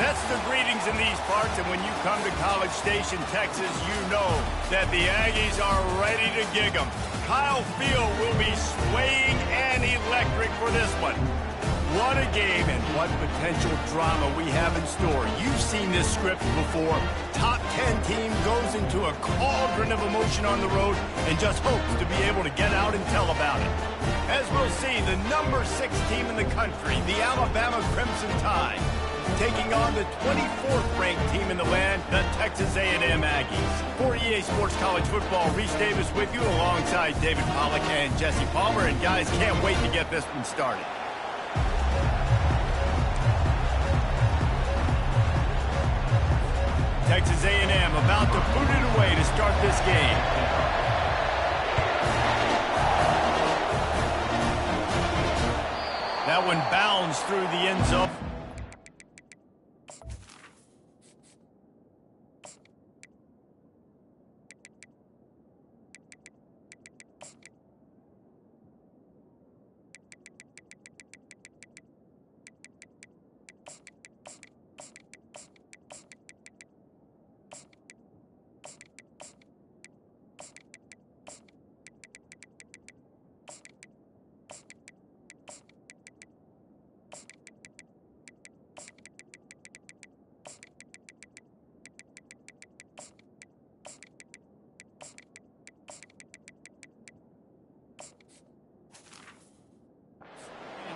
Festive greetings in these parts, and when you come to College Station, Texas, you know that the Aggies are ready to gig 'em. Kyle Field will be swaying and electric for this one. What a game and what potential drama we have in store. You've seen this script before. Top 10 team goes into a cauldron of emotion on the road and just hopes to be able to get out and tell about it. As we'll see, the number 6 team in the country, the Alabama Crimson Tide, taking on the 24th ranked team in the land, the Texas A&M Aggies. For EA Sports College Football, Reese Davis with you alongside David Pollack and Jesse Palmer. And guys, can't wait to get this one started. Texas A&M about to put it away to start this game. That one bounds through the end zone.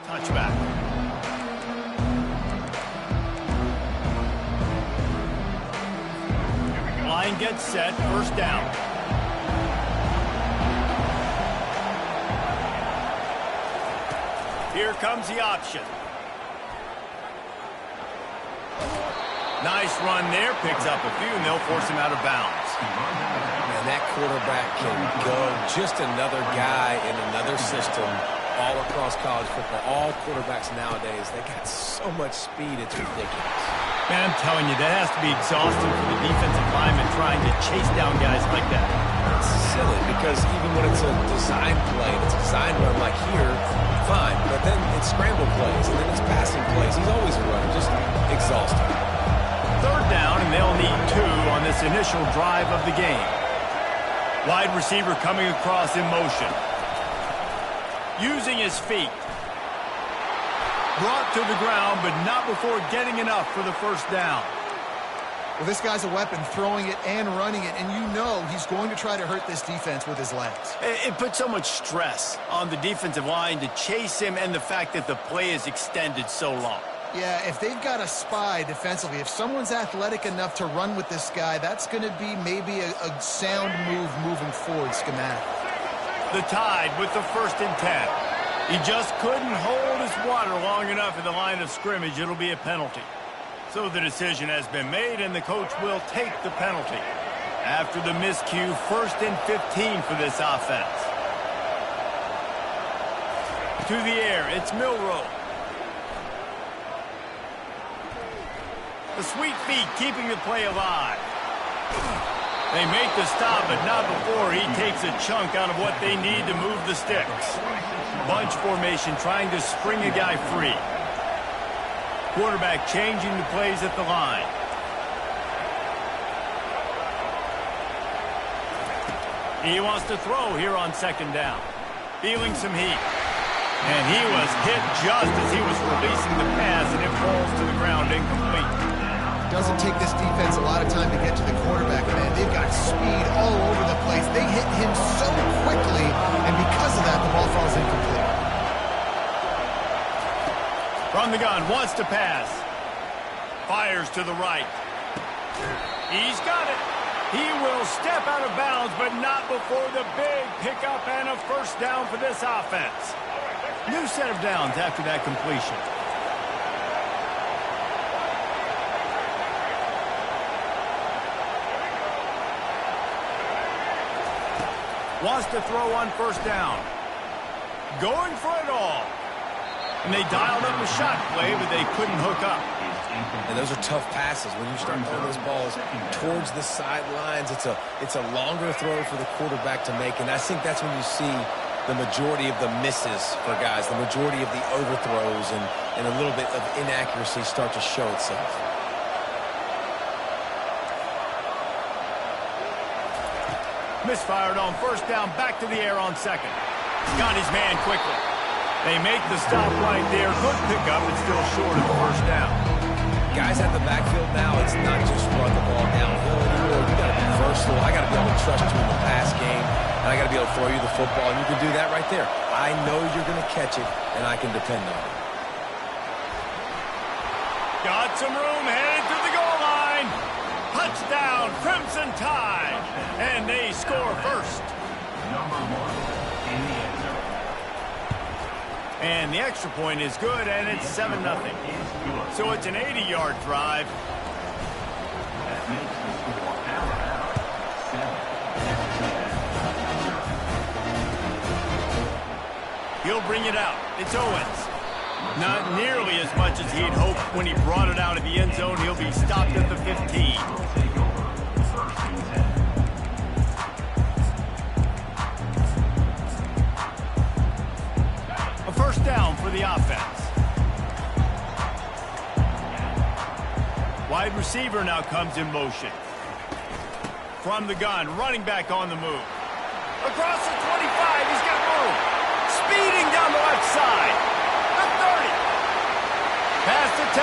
Touchback. Line gets set, first down. Here comes the option. Nice run there, picks up a few, and they'll force him out of bounds. Man, that quarterback can go. Just another guy in another system. All across college football, all quarterbacks nowadays, they got so much speed, it's ridiculous. Man, I'm telling you, that has to be exhausting for the defensive lineman trying to chase down guys like that. It's silly, because even when it's a design play, it's a design run like here, fine, but then it's scramble plays, and then it's passing plays. He's always a runner, just exhausting. Third down, and they'll need 2 on this initial drive of the game. Wide receiver coming across in motion. Using his feet. Brought to the ground, but not before getting enough for the first down. Well, this guy's a weapon, throwing it and running it, and you know he's going to try to hurt this defense with his legs. It puts so much stress on the defensive line to chase him and the fact that the play is extended so long. Yeah, if they've got a spy defensively, if someone's athletic enough to run with this guy, that's going to be maybe a sound move moving forward schematic. The Tide with the 1st and 10. He just couldn't hold his water long enough in the line of scrimmage. It'll be a penalty. So the decision has been made, and the coach will take the penalty. After the miscue, 1st and 15 for this offense. To the air, it's Milroe. The sweet feet keeping the play alive. They make the stop, but not before he takes a chunk out of what they need to move the sticks. Bunch formation trying to spring a guy free. Quarterback changing the plays at the line. He wants to throw here on 2nd down. Feeling some heat. And he was hit just as he was releasing the pass, and it falls to the ground incomplete. Doesn't take this defense a lot of time to get to the quarterback, man. They've got speed all over the place. They hit him so quickly, and because of that, the ball falls incomplete. From the gun, wants to pass. Fires to the right. He's got it. He will step out of bounds, but not before the big pickup and a 1st down for this offense. New set of downs after that completion. Wants to throw on 1st down. Going for it all. And they dialed up a shot play, but they couldn't hook up. And those are tough passes. When you start throwing those balls towards the sidelines, it's a longer throw for the quarterback to make. And I think that's when you see the majority of the misses for guys, the majority of the overthrows and a little bit of inaccuracy start to show itself. Misfired on first down, back to the air on second. Got his man quickly. They make the stop right there. Good pickup, but still short of the first down. Guys at the backfield now, it's not just run the ball downhill anymore. You got to be versatile. I got to be able to trust you in the pass game, and I got to be able to throw you the football, and you can do that right there. I know you're going to catch it, and I can depend on it. Got some room, headed to the goal line. Touchdown, Crimson Tide, and they score first. Number 1 in the end zone. And the extra point is good, and it's 7-0. So it's an 80-yard drive. That makes the score out 7. He'll bring it out. It's Owens. Not nearly as much as he'd hoped when he brought it out of the end zone. He'll be stopped at the 15. A first down for the offense. Wide receiver now comes in motion. From the gun, running back on the move. Across the 25, he's got room. Speeding down the left side. The 30. Past the 10.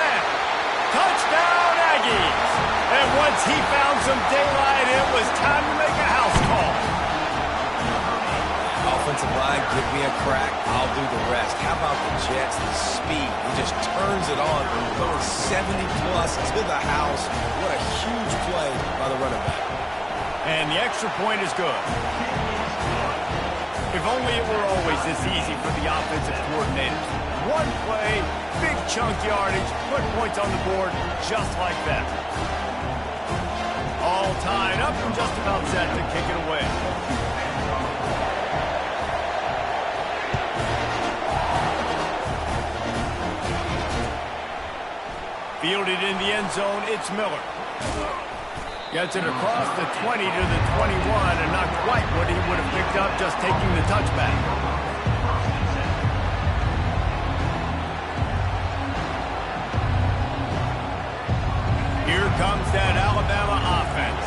Touchdown, Aggies. And once he found some daylight, it was time to make a house call. Offensive line, give me a crack. I'll do the rest. How about the Jets, the speed? He just turns it on. Going 70-plus to the house. What a huge play by the running back. And the extra point is good. If only it were always this easy for the offensive coordinators. One play, big chunk yardage, put points on the board just like that. All tied up and just about set to kick it away. Fielded in the end zone, it's Miller. Gets it across the 20 to the 21, and not quite what he would have picked up just taking the touchback. Here comes that Alabama offense.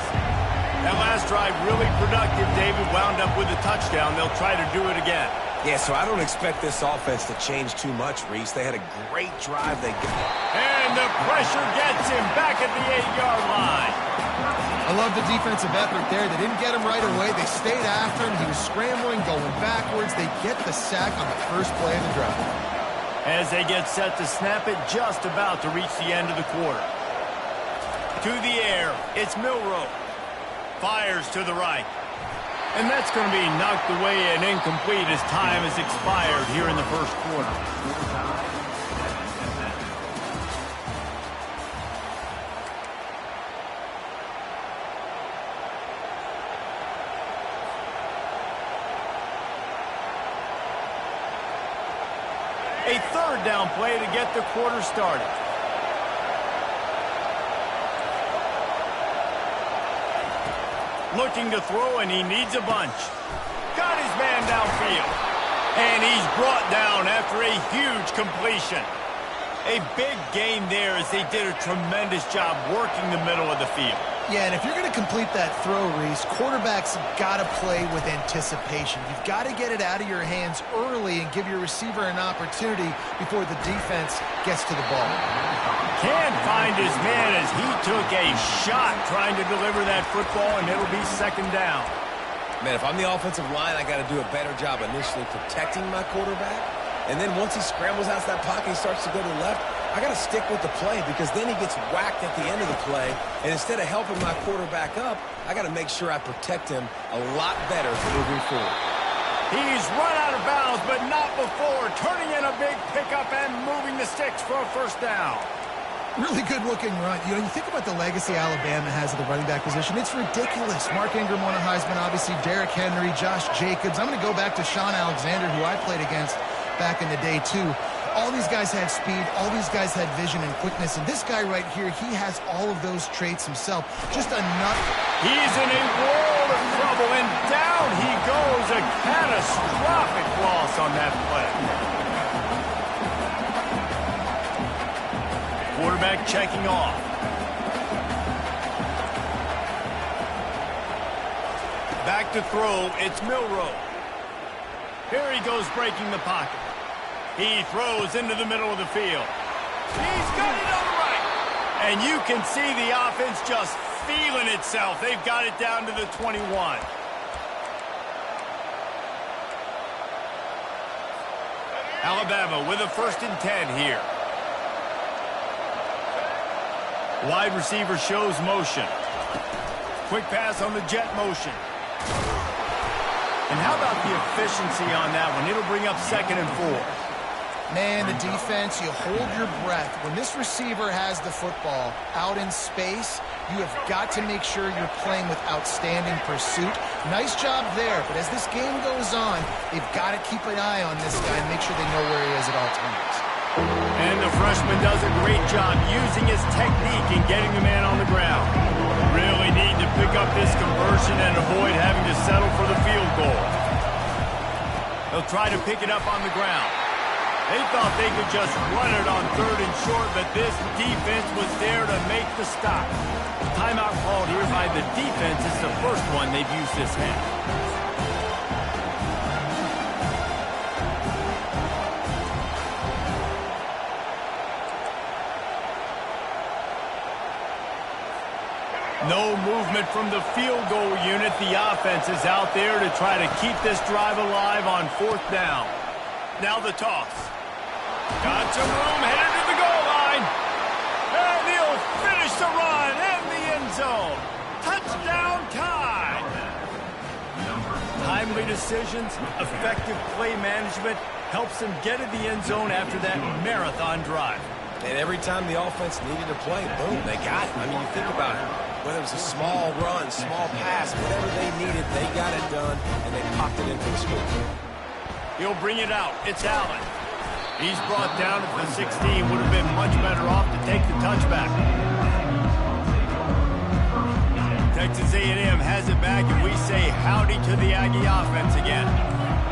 That last drive really productive. David wound up with a touchdown. They'll try to do it again. Yeah, so I don't expect this offense to change too much, Reese. They had a great drive. And the pressure gets him back at the 8-yard line. I love the defensive effort there. They didn't get him right away. They stayed after him. He was scrambling, going backwards. They get the sack on the first play of the drive. As they get set to snap it, just about to reach the end of the quarter. To the air, it's Milroe. Fires to the right. And that's going to be knocked away and incomplete as time has expired here in the first quarter. A third down play to get the quarter started. Looking to throw, and he needs a bunch. Got his man downfield. And he's brought down after a huge completion. A big gain there as they did a tremendous job working the middle of the field. Yeah, and if you're going to complete that throw, Reese, quarterbacks got to play with anticipation. You've got to get it out of your hands early and give your receiver an opportunity before the defense gets to the ball. Can't find his man as he took a shot trying to deliver that football, and it'll be second down. Man, if I'm the offensive line, I got to do a better job initially protecting my quarterback. And then once he scrambles out of that pocket, he starts to go to the left, I got to stick with the play because then he gets whacked at the end of the play. And instead of helping my quarterback up, I got to make sure I protect him a lot better moving forward. He's run out of bounds, but not before. Turning in a big pickup and moving the sticks for a first down. Really good-looking run. You know, you think about the legacy Alabama has at the running back position. It's ridiculous. Mark Ingram won a Heisman, obviously Derrick Henry, Josh Jacobs. I'm going to go back to Sean Alexander, who I played against back in the day, too. All these guys had speed. All these guys had vision and quickness. And this guy right here, he has all of those traits himself. Just a nut. He's in a world of trouble, and down he goes. A catastrophic loss on that play. Quarterback checking off. Back back to throw. It's Milroe. Here he goes breaking the pocket. He throws into the middle of the field. He's got it on the right. And you can see the offense just feeling itself. They've got it down to the 21. Alabama with a 1st and 10 here. Wide receiver shows motion. Quick pass on the jet motion. And how about the efficiency on that one? It'll bring up 2nd and 4. Man, the defense, you hold your breath. When this receiver has the football out in space, you have got to make sure you're playing with outstanding pursuit. Nice job there, but as this game goes on, they've got to keep an eye on this guy and make sure they know where he is at all times. And the freshman does a great job using his technique and getting the man on the ground. Really need to pick up this conversion and avoid having to settle for the field goal. They'll try to pick it up on the ground. They thought they could just run it on 3rd and short, but this defense was there to make the stop. Timeout called here by the defense. It's the first one they've used this half. No movement from the field goal unit. The offense is out there to try to keep this drive alive on 4th down. Now the toss. Got some room, headed to the goal line. And he'll finish the run in the end zone. Touchdown time. Timely decisions, effective play management helps them get in the end zone after that marathon drive. And every time the offense needed to play, boom, they got it. I mean, you think about it. Whether it was a small run, small pass, whatever they needed, they got it done, and they popped it in for the score. He'll bring it out. It's Allen. He's brought down at the 16. Would have been much better off to take the touchback. Texas A&M has it back, and we say howdy to the Aggie offense again.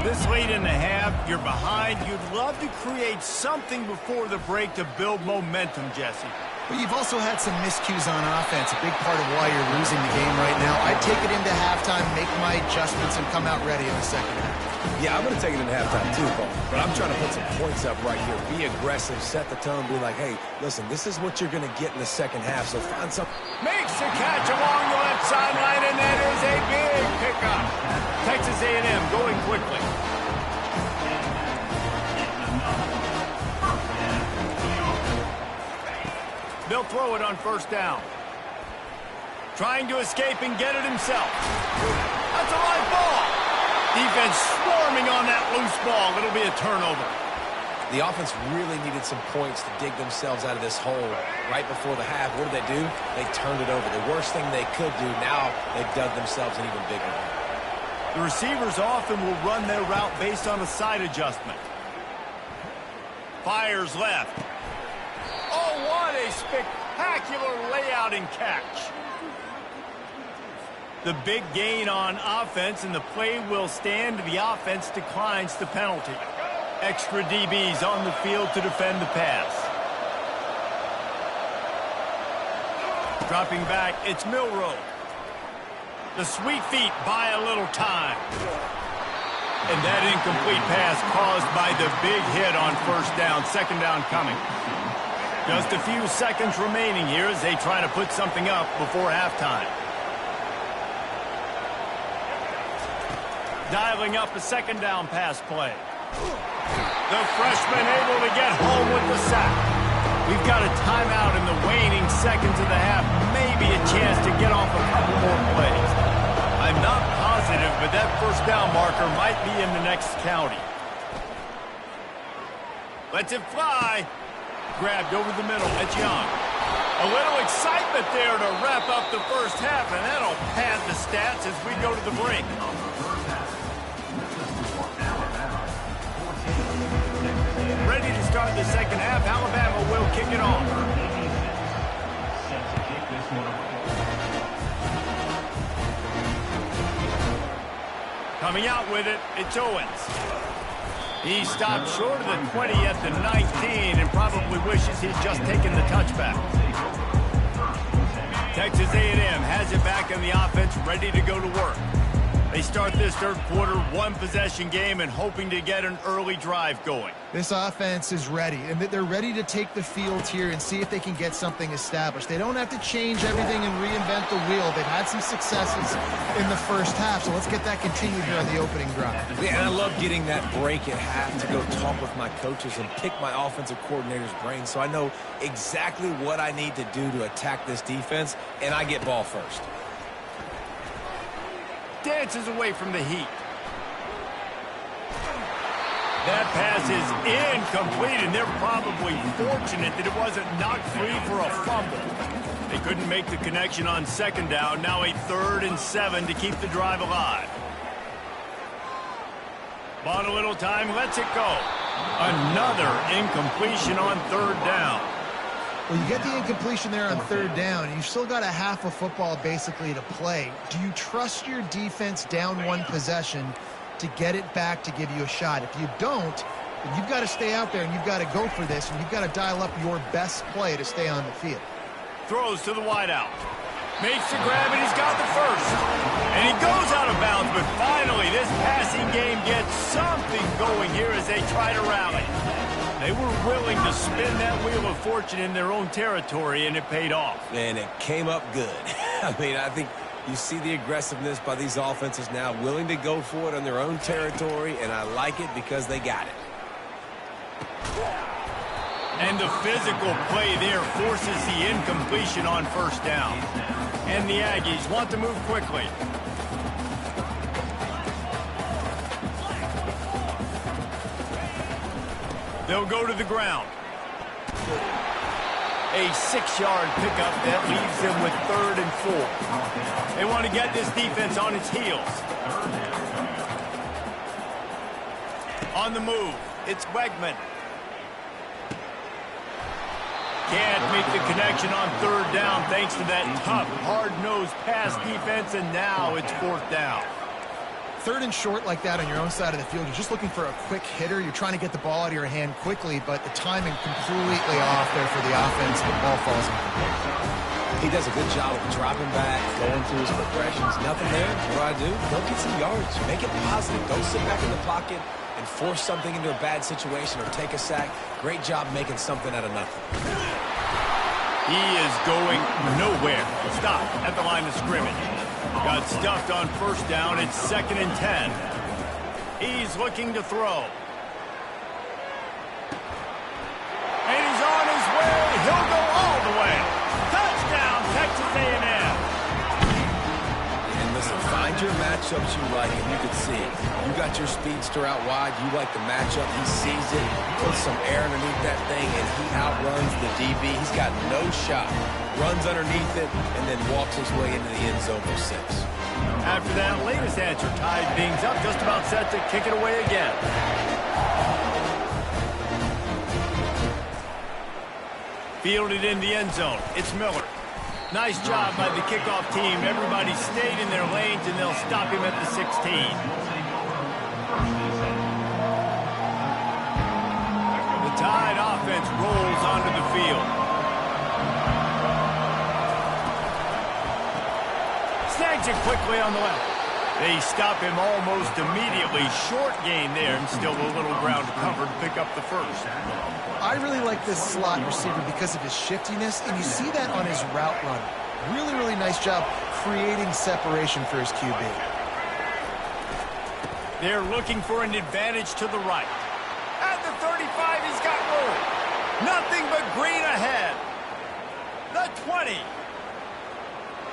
This late in the half, you're behind. You'd love to create something before the break to build momentum, Jesse. But you've also had some miscues on offense, a big part of why you're losing the game right now. I'd take it into halftime, make my adjustments, and come out ready in the second half. Yeah, I'm going to take it into halftime too, Paul. But I'm trying to put some points up right here. Be aggressive, set the tone, be like, hey, listen, this is what you're going to get in the second half, so find something. Makes a catch along the left sideline, and that is a big pickup. Texas A&M going quickly. They'll throw it on 1st down. Trying to escape and get it himself. That's a live ball. Defense swarming on that loose ball. It'll be a turnover. The offense really needed some points to dig themselves out of this hole right before the half. What did they do? They turned it over. The worst thing they could do, now they've dug themselves an even bigger hole. The receivers often will run their route based on a side adjustment. Fires left. Oh, what a spectacular layout and catch. The big gain on offense, and the play will stand. The offense declines the penalty. Extra DBs on the field to defend the pass. Dropping back, it's Milroe. The sweet feet buy a little time. And that incomplete pass caused by the big hit on 1st down. 2nd down coming. Just a few seconds remaining here as they try to put something up before halftime. Dialing up a 2nd down pass play. The freshman able to get home with the sack. We've got a timeout in the waning seconds of the half. Maybe a chance to get off a couple more plays. I'm not positive, but that 1st down marker might be in the next county. Lets it fly. Grabbed over the middle. It's Young. A little excitement there to wrap up the 1st half, and that'll pad the stats as we go to the break. Ready to start the 2nd half. Alabama will kick it off. Coming out with it, it's Owens. He stopped short of the 20 at the 19 and probably wishes he'd just taken the touchback. Texas A&M has it back in the offense, ready to go to work. They start this third quarter, one-possession game, and hoping to get an early drive going. This offense is ready, and they're ready to take the field here and see if they can get something established. They don't have to change everything and reinvent the wheel. They've had some successes in the first half, so let's get that continued here on the opening drive. Yeah, and I love getting that break at half to go talk with my coaches and pick my offensive coordinator's brain so I know exactly what I need to do to attack this defense, and I get ball first. Dances away from the heat. That pass is incomplete, and they're probably fortunate that it wasn't knocked free for a fumble. They couldn't make the connection on second down. Now a 3rd and 7 to keep the drive alive. Bought a little time, lets it go. Another incompletion on 3rd down. Well, you get the incompletion there on 3rd down. You've still got a half of football basically to play. Do you trust your defense down one possession to get it back to give you a shot? If you don't, then you've got to stay out there and you've got to go for this, and you've got to dial up your best play to stay on the field. Throws to the wideout. Makes the grab, and he's got the first. And he goes out of bounds, but finally this passing game gets something going here as they try to rally. They were willing to spin that wheel of fortune in their own territory, and it paid off. And it came up good. I mean, I think you see the aggressiveness by these offenses now, willing to go for it on their own territory, and I like it because they got it. And the physical play there forces the incompletion on 1st down. And the Aggies want to move quickly. They'll go to the ground. A 6-yard pickup that leaves them with 3rd and 4. They want to get this defense on its heels. On the move, it's Wegman. Can't make the connection on 3rd down thanks to that tough, hard-nosed pass defense, and now it's 4th down. 3rd and short like that on your own side of the field, you're just looking for a quick hitter. You're trying to get the ball out of your hand quickly, but the timing completely off there for the offense. The ball falls incomplete. He does a good job of dropping back, going through his progressions. Nothing there. What do? Go get some yards. Make it positive. Don't sit back in the pocket and force something into a bad situation or take a sack. Great job making something out of nothing. He is going nowhere. Stop at the line of scrimmage. Got stuffed on 1st down. It's 2nd and 10. He's looking to throw. And he's on his way. He'll go all the way. Touchdown, Texas A&M. And listen, find your matchups you like, and you can see it. You got your speedster out wide. You like the matchup. He sees it, puts some air underneath that thing, and he outruns the DB. He's got no shot. Runs underneath it, and then walks his way into the end zone for 6. After that latest answer tied things up, just about set to kick it away again. Fielded in the end zone. It's Miller. Nice job by the kickoff team. Everybody stayed in their lanes, and they'll stop him at the 16. The Tide offense rolls onto the field. Snags it quickly on the left. They stop him almost immediately. Short gain there, and still a little ground to cover to pick up the first. I really like this slot receiver because of his shiftiness, and you see that on his route run. Really, really nice job creating separation for his QB. They're looking for an advantage to the right. At the 35, he's got room. Nothing but green ahead. The 20.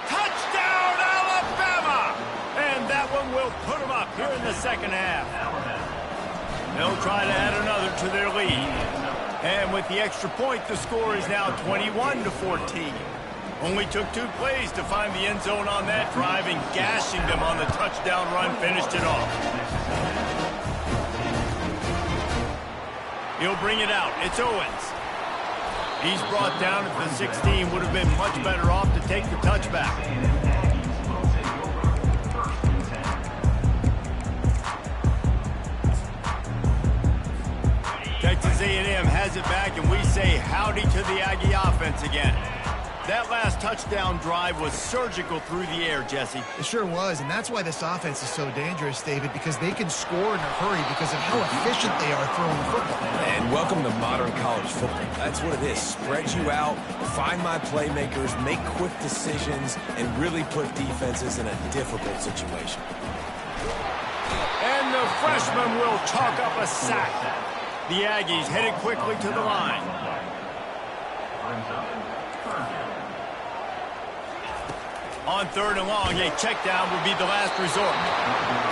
Touchdown, Alabama! And that one will put them up here in the 2nd half. They'll try to add another to their lead. And with the extra point, the score is now 21-14. Only took 2 plays to find the end zone on that drive, and gashing them on the touchdown run finished it off. He'll bring it out. It's Owens. He's brought down at the 16. Would have been much better off to take the touchback. Texas A&M has it back, and we say howdy to the Aggie offense again. That last touchdown drive was surgical through the air, Jesse. It sure was, and that's why this offense is so dangerous, David, because they can score in a hurry because of how efficient they are throwing the football. And welcome to modern college football. That's what it is. Spread you out, find my playmakers, make quick decisions, and really put defenses in a difficult situation. And the freshman will chalk up a sack. The Aggies headed quickly to the line. On 3rd and long, a check down would be the last resort.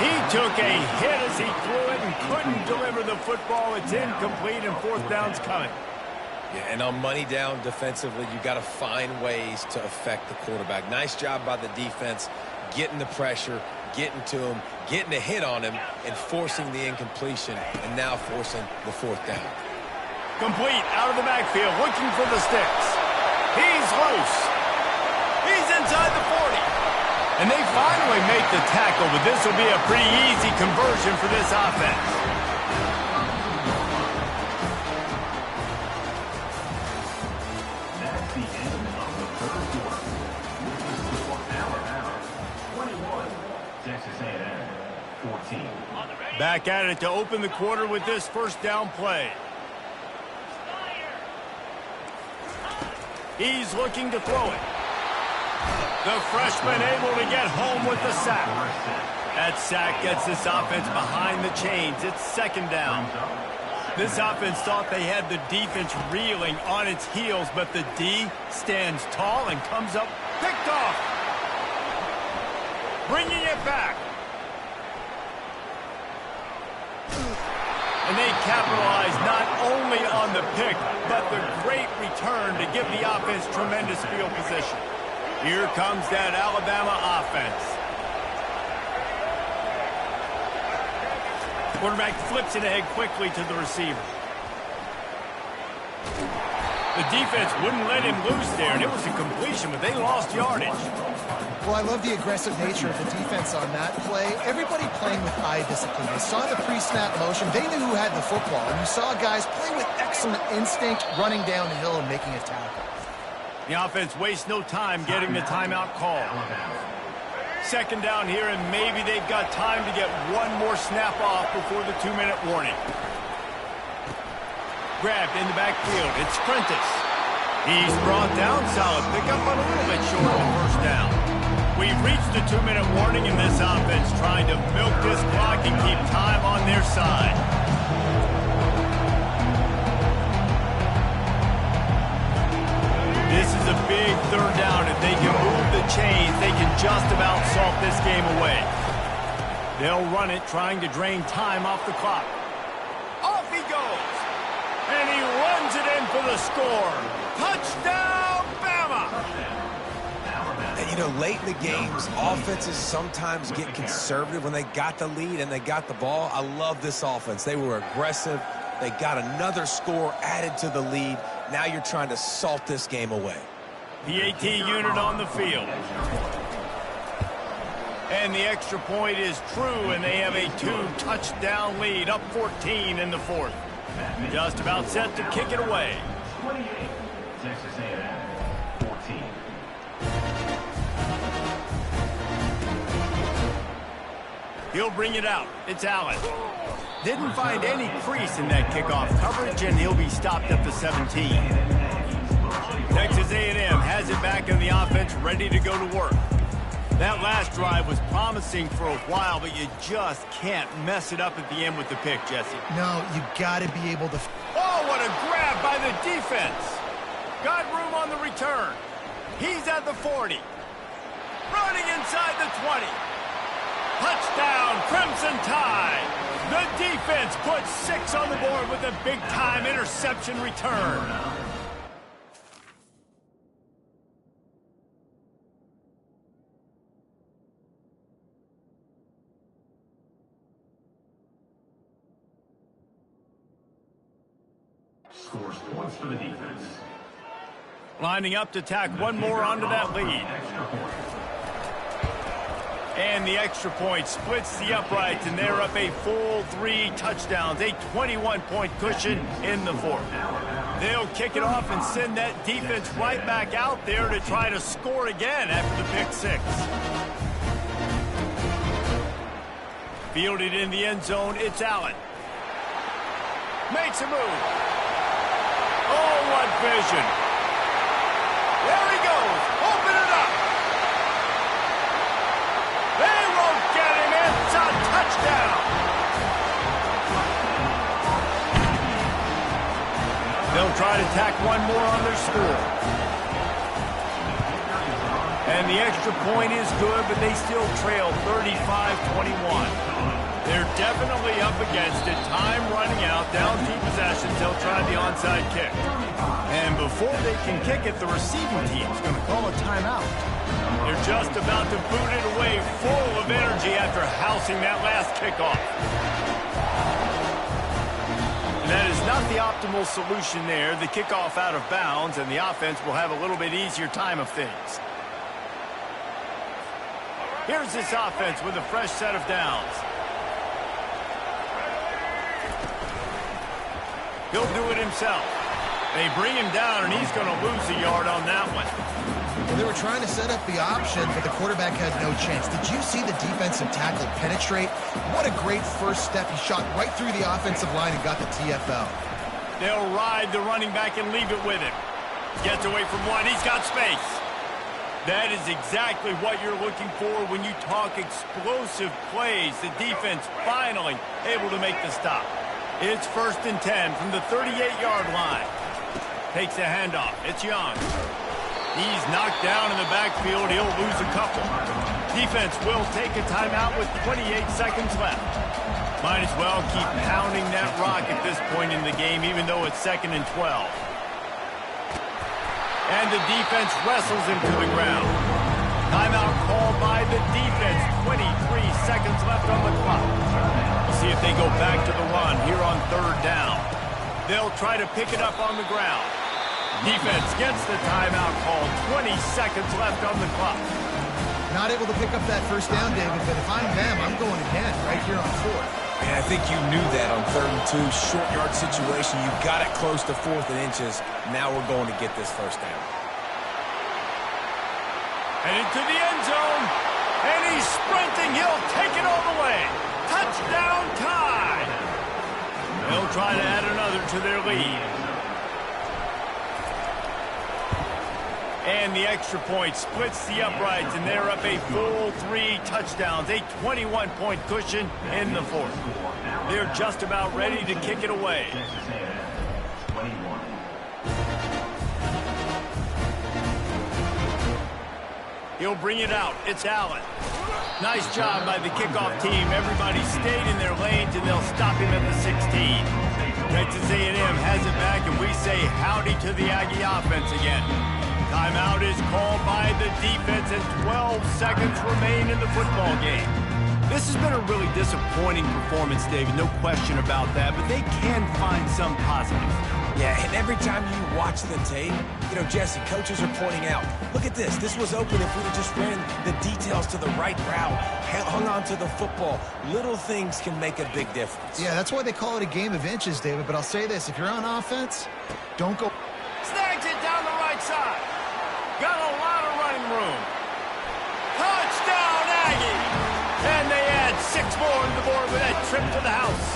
He took a hit as he threw it and couldn't deliver the football. It's incomplete, and 4th down's coming. Yeah, and on money down defensively, you got to find ways to affect the quarterback. Nice job by the defense, getting the pressure, getting to him, getting a hit on him, and forcing the incompletion, and now forcing the 4th down. Complete, out of the backfield, looking for the sticks. He's loose. He's inside the 40. And they finally make the tackle, but this will be a pretty easy conversion for this offense. That's the end of the third quarter. With the score, Alabama 21, Texas A&M 14. Back at it to open the quarter with this 1st down play. He's looking to throw it. The freshman able to get home with the sack. That sack gets this offense behind the chains. It's 2nd down. This offense thought they had the defense reeling on its heels, but the D stands tall and comes up picked off. Bringing it back. And they capitalize not only on the pick, but the great return to give the offense tremendous field position. Here comes that Alabama offense. Quarterback flips it ahead quickly to the receiver. The defense wouldn't let him loose there, and it was a completion, but they lost yardage. Well, I love the aggressive nature of the defense on that play. Everybody playing with eye discipline. They saw the pre-snap motion. They knew who had the football, and you saw guys play with excellent instinct, running down the hill and making a tackle. The offense wastes no time getting the timeout call. 2nd down here, and maybe they've got time to get one more snap off before the 2-minute warning. Grabbed in the backfield. It's Prentice. He's brought down. Solid pickup, but a little bit short of the 1st down. We've reached the 2-minute warning in this offense, trying to milk this clock and keep time on their side. This is a big 3rd down. If they can move the chains, they can just about salt this game away. They'll run it, trying to drain time off the clock. Off he goes. And he runs it in for the score. Touchdown, Bama! And, you know, late in the games, offenses sometimes get conservative when they got the lead and they got the ball. I love this offense. They were aggressive. They got another score added to the lead. Now you're trying to salt this game away. PAT unit on the field. And the extra point is true, and they have a 2-touchdown lead, up 14 in the 4th. Just about set to kick it away. 28, Texas A&M 14. He'll bring it out. It's Allen. Didn't find any crease in that kickoff coverage, and he'll be stopped at the 17. Texas A&M has it back in the offense, ready to go to work. That last drive was promising for a while, but you just can't mess it up at the end with the pick, Jesse. No, you got to be able to... Oh, what a grab by the defense. Got room on the return. He's at the 40. Running inside the 20. Touchdown, Crimson Tide. The defense puts 6 on the board with a big-time interception return. Scores points for the defense. Lining up to tack one more onto that lead. And the extra point splits the uprights, and they're up a full 3 touchdowns, a 21-point cushion in the fourth. They'll kick it off and send that defense right back out there to try to score again after the pick 6. Fielded in the end zone, it's Allen. Makes a move. Oh, what vision. There he goes. Open it up. They won't get him. It's a touchdown. They'll try to tack one more on their score. And the extra point is good, but they still trail 35-21. They're definitely up against it. Time running out. Down 2 possessions. They'll try the onside kick. And before they can kick it, the receiving team's going to call a timeout. They're just about to boot it away, full of energy after housing that last kickoff. And that is not the optimal solution there. The kickoff out of bounds, and the offense will have a little bit easier time of things. Here's this offense with a fresh set of downs. He'll do it himself. They bring him down, and he's going to lose a yard on that one. Well, they were trying to set up the option, but the quarterback had no chance. Did you see the defensive tackle penetrate? What a great first step. He shot right through the offensive line and got the TFL. They'll ride the running back and leave it with him. Gets away from one. He's got space. That is exactly what you're looking for when you talk explosive plays. The defense finally able to make the stop. It's 1st and 10 from the 38-yard line. Takes a handoff. It's Young. He's knocked down in the backfield. He'll lose a couple. Defense will take a timeout with 28 seconds left. Might as well keep pounding that rock at this point in the game, even though it's 2nd and 12. And the defense wrestles him to the ground. Timeout called by the defense. 23 seconds left on the clock. We'll see if they go back to the run here on 3rd down. They'll try to pick it up on the ground. Defense gets the timeout call. 20 seconds left on the clock. Not able to pick up that first down, David, but if I'm them, I'm going again right here on 4th. And I think you knew that on 3rd and 2, short yard situation. You got it close to 4th and inches. Now we're going to get this first down. And into the end zone. And he's sprinting. He'll take it all the way. Touchdown tie. They'll try to add another to their lead. And the extra point splits the uprights, and they're up a full 3 touchdowns, a 21-point cushion in the fourth. They're just about ready to kick it away. He'll bring it out. It's Allen. Nice job by the kickoff team. Everybody stayed in their lanes, and they'll stop him at the 16. Texas A&M has it back, and we say howdy to the Aggie offense again. Timeout is called by the defense, and 12 seconds remain in the football game. This has been a really disappointing performance, David, no question about that, but they can find some positives. Yeah, and every time you watch the tape, you know, Jesse, coaches are pointing out, look at this. This was open if we'd have just ran the details to the right route, hung on to the football. Little things can make a big difference. Yeah, that's why they call it a game of inches, David, but I'll say this. If you're on offense, don't go. Snags it down the right side. Got a lot of running room. Touchdown, Aggie! And they add 6 more on the board with that trip to the house.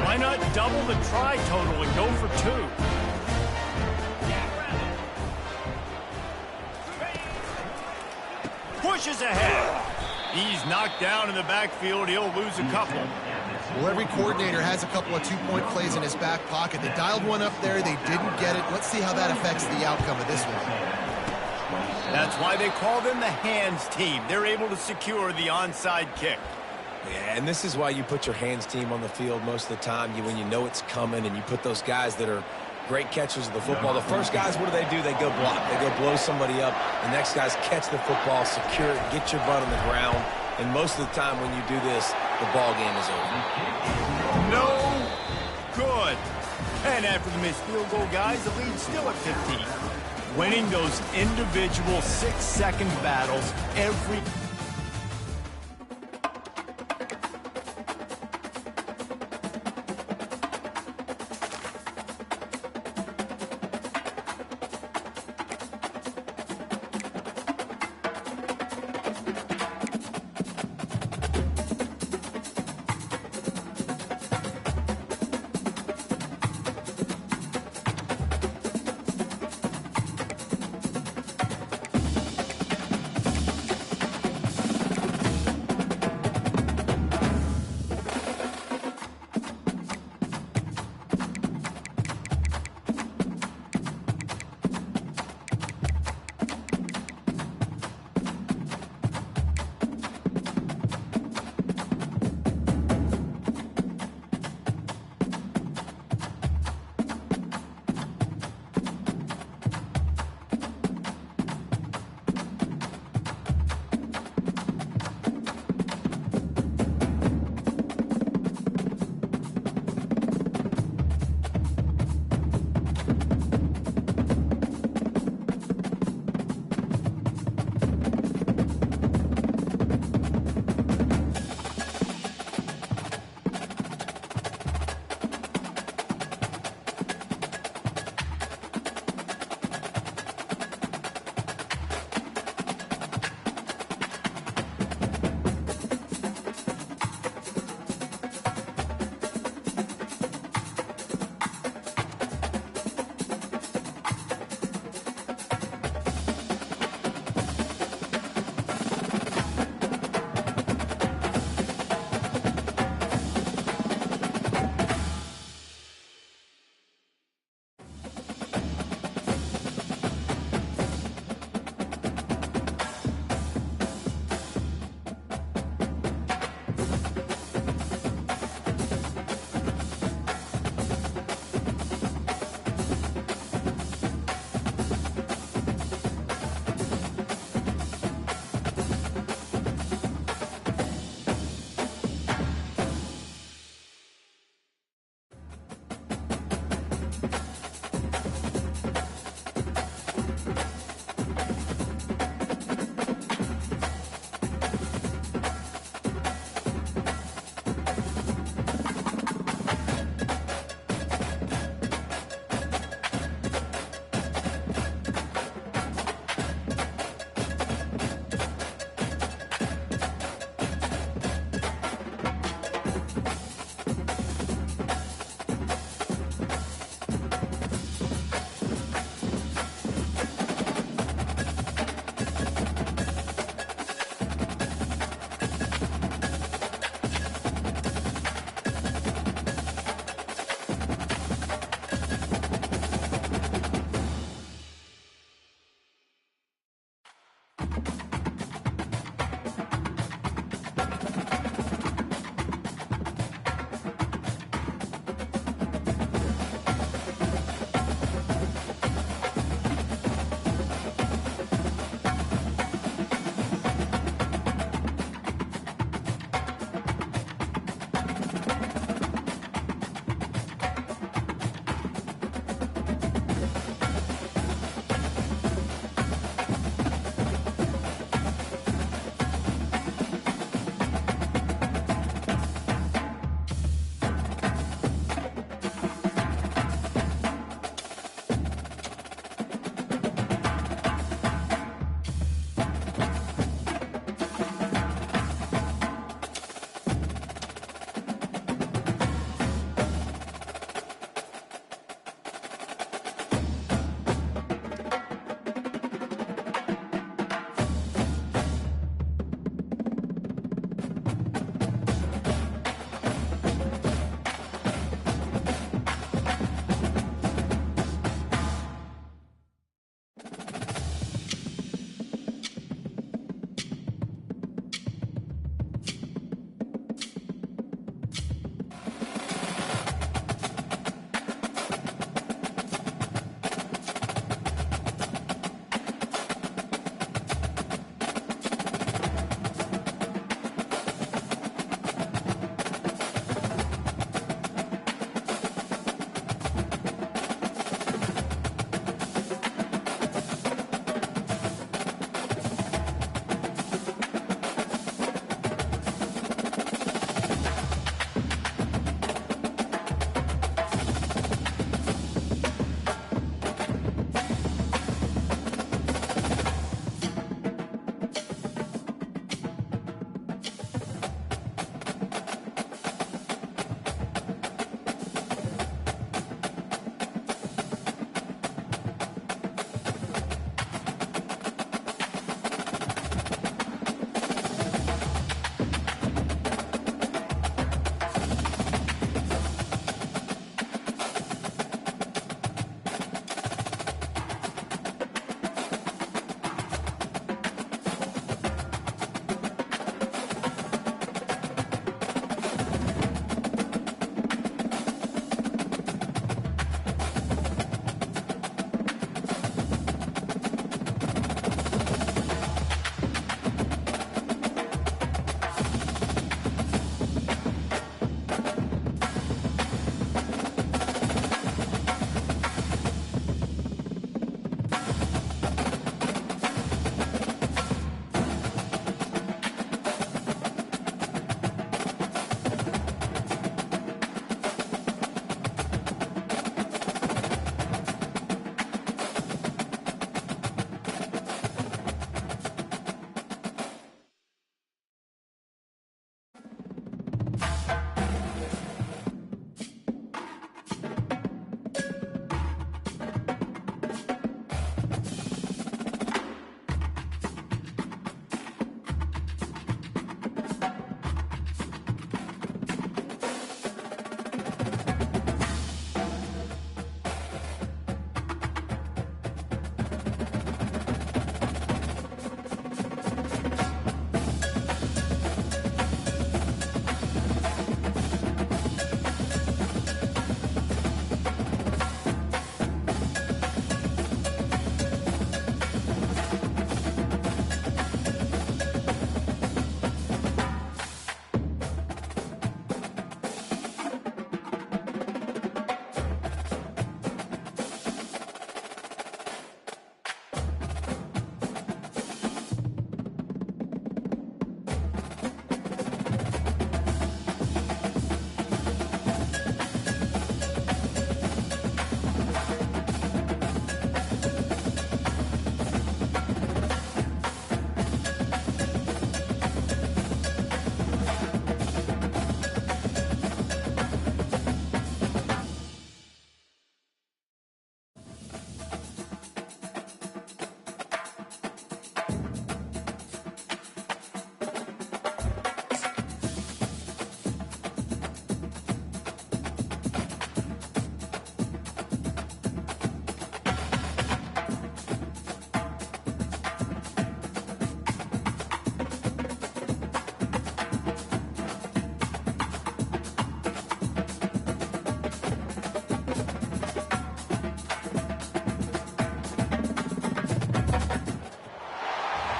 Why not double the try total and go for 2? Pushes ahead. He's knocked down in the backfield. He'll lose a couple. Well, every coordinator has a couple of 2-point plays in his back pocket. They dialed one up there. They didn't get it. Let's see how that affects the outcome of this one. That's why they call them the hands team. They're able to secure the onside kick. Yeah, and this is why you put your hands team on the field most of the time when you know it's coming, and you put those guys that are great catchers of the football. The first guys, what do? They go block. They go blow somebody up. The next guys catch the football, secure it, get your butt on the ground. And most of the time when you do this, the ball game is over. No good. And after the missed field goal, guys, the lead's still at 15. Winning those individual 6-second battles every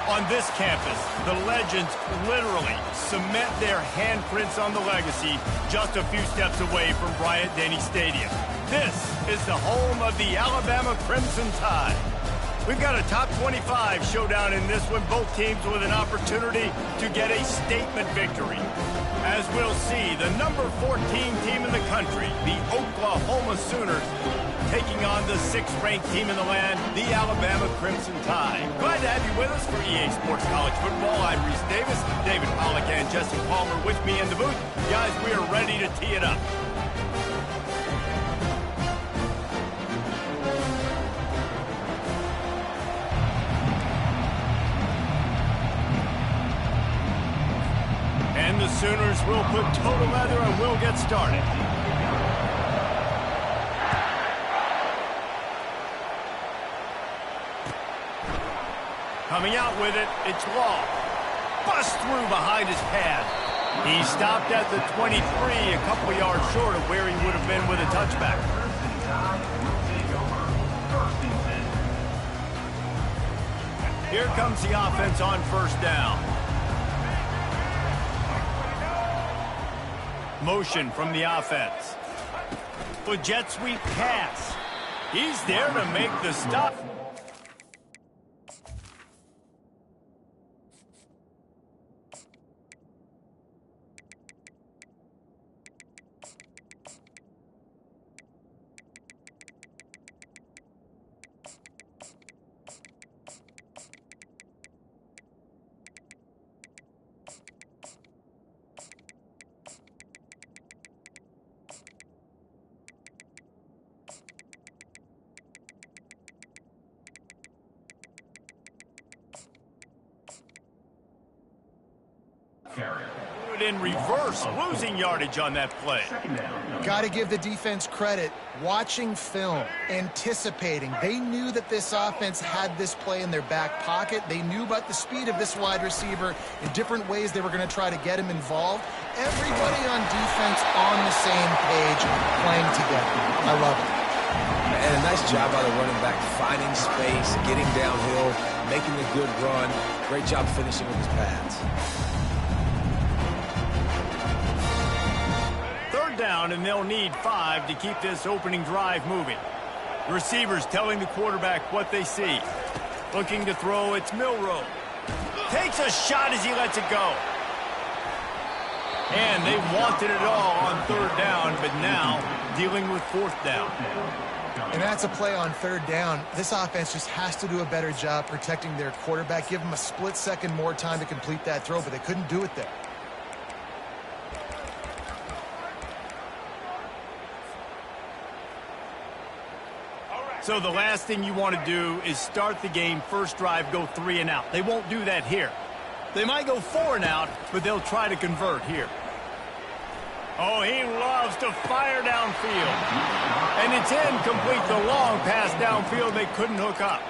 On this campus, the legends literally cement their handprints on the legacy just a few steps away from Bryant-Denny Stadium. This is the home of the Alabama Crimson Tide. We've got a top 25 showdown in this one, both teams with an opportunity to get a statement victory. As we'll see, the number 14 team in the country, the Oklahoma Sooners, taking on the 6th-ranked team in the land, the Alabama Crimson Tide. Glad to have you with us for EA Sports College Football. I'm Reese Davis, David Pollack and Jesse Palmer with me in the booth. Guys, we are ready to tee it up. And the Sooners will put total leather and we'll get started. Coming out with it, it's Law. Bust through behind his pad. He stopped at the 23, a couple yards short of where he would have been with a touchback. Here comes the offense on first down. Motion from the offense. A jet sweep pass. He's there to make the stop. In reverse, losing yardage on that play. Got to give the defense credit. Watching film, anticipating. They knew that this offense had this play in their back pocket. They knew about the speed of this wide receiver in different ways they were going to try to get him involved. Everybody on defense on the same page, playing together. I love it. And a nice job by the running back, finding space, getting downhill, making a good run. Great job finishing with his pads. Down, and they'll need 5 to keep this opening drive moving. Receivers telling the quarterback what they see. Looking to throw, it's Milroe. Takes a shot as he lets it go. And they wanted it all on 3rd down, but now dealing with 4th down. And that's a play on 3rd down. This offense just has to do a better job protecting their quarterback. Give them a split second more time to complete that throw, but they couldn't do it there. So the last thing you want to do is start the game, first drive, go 3 and out. They won't do that here. They might go 4 and out, but they'll try to convert here. Oh, he loves to fire downfield. And it's incomplete. The long pass downfield, they couldn't hook up.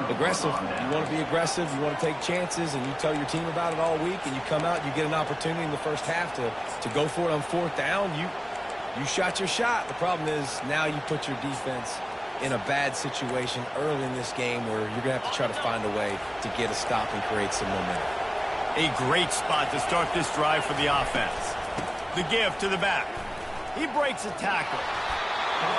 Aggressive. You want to be aggressive. You want to take chances, and you tell your team about it all week, and you come out and you get an opportunity in the first half to go for it on 4th down. You shot your shot. The problem is now you put your defense in a bad situation early in this game where you're going to have to try to find a way to get a stop and create some momentum. A great spot to start this drive for the offense. The give to the back. He breaks a tackle.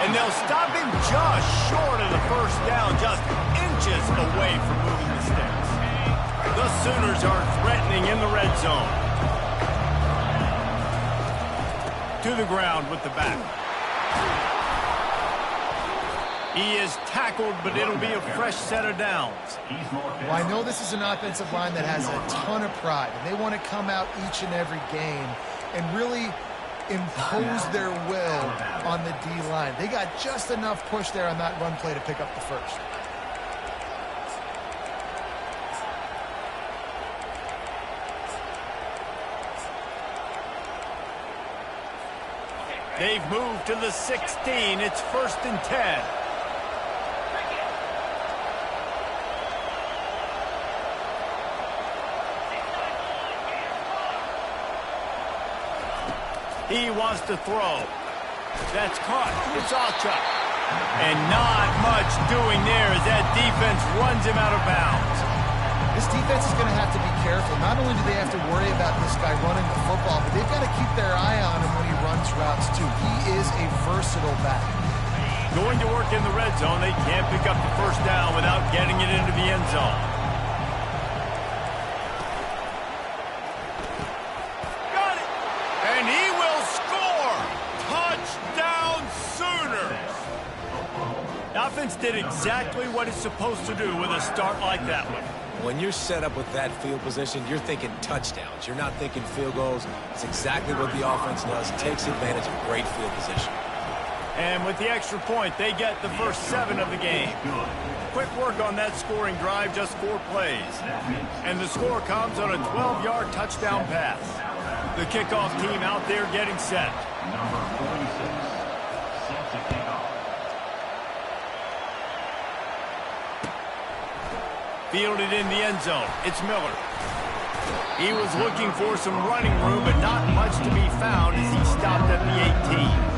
And they'll stop him just short of the first down, just inches away from moving the sticks. The Sooners are threatening in the red zone. To the ground with the back. He is tackled, but it'll be a fresh set of downs. Well, I know this is an offensive line that has a ton of pride, and they want to come out each and every game and really impose their will on the D-line. They got just enough push there on that run play to pick up the first. They've moved to the 16. It's 1st and 10. He wants to throw. That's caught. It's Ncaa. And not much doing there as that defense runs him out of bounds. This defense is going to have to be careful. Not only do they have to worry about this guy running the football, but they've got to keep their eye on him when he runs routes too. He is a versatile back. Going to work in the red zone, they can't pick up the first down without getting it into the end zone. Got it! And he will score! Touchdown Sooners! The offense did exactly what it's supposed to do with a start like that one. When you're set up with that field position, you're thinking touchdowns. You're not thinking field goals. It's exactly what the offense does. Takes advantage of great field position. And with the extra point, they get the first 7 of the game. Quick work on that scoring drive, just 4 plays. And the score comes on a 12-yard touchdown pass. The kickoff team out there getting set. Number 46, set to kick off. Fielded in the end zone. It's Miller. He was looking for some running room, but not much to be found as he stopped at the 18.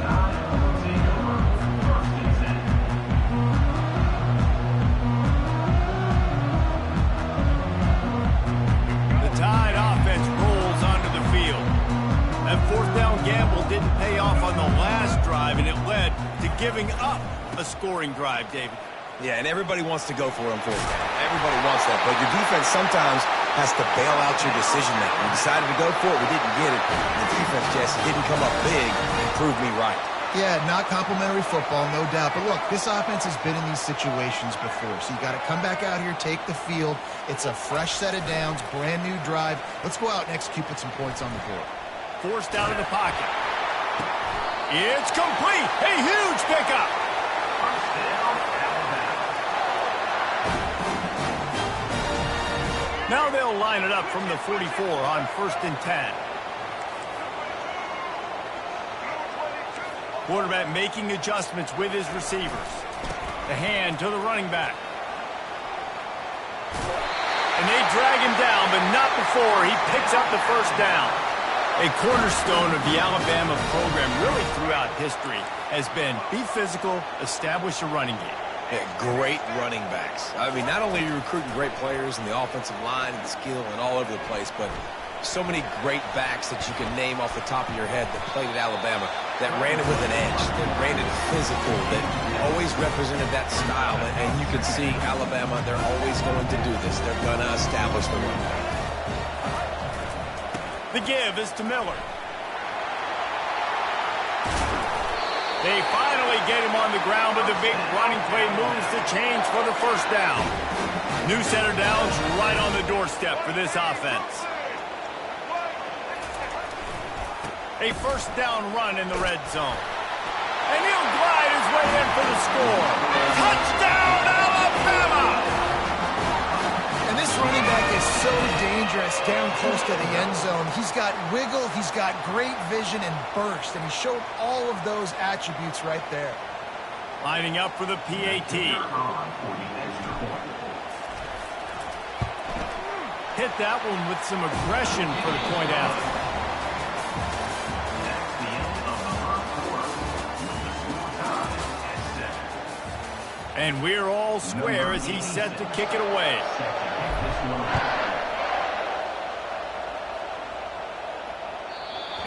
The Tide offense rolls onto the field. That fourth down gamble didn't pay off on the last drive, and it led to giving up a scoring drive, David. Yeah, and everybody wants to go for it on fourth down. Everybody wants that, but your defense sometimes has to bail out your decision-making. We decided to go for it. We didn't get it. And the defense just didn't come up big and prove me right. Yeah, not complimentary football, no doubt. But look, this offense has been in these situations before, so you got to come back out here, take the field. It's a fresh set of downs, brand new drive. Let's go out and execute, put some points on the board. Forced out of the pocket. It's complete. A huge pickup. Now they'll line it up from the 44 on 1st and 10. Quarterback making adjustments with his receivers. The hand to the running back. And they drag him down, but not before he picks up the first down. A cornerstone of the Alabama program really throughout history has been be physical, establish a running game. Yeah, great running backs. I mean, not only are you recruiting great players in the offensive line and skill and all over the place, but so many great backs that you can name off the top of your head that played at Alabama, that ran it with an edge, that ran it physical, that always represented that style. And you can see Alabama, they're always going to do this. They're going to establish the run. The give is to Miller. They finally get him on the ground, but the big running play moves the chains for the first down. New center downs right on the doorstep for this offense. A first down run in the red zone. And he'll glide his way in for the score. Touchdown, Alabama! And this running back is so dangerous down close to the end zone. He's got wiggle, he's got great vision and burst, and he showed all of those attributes right there. Lining up for the PAT. Hit that one with some aggression for the point after. And we're all square as he's set to kick it away.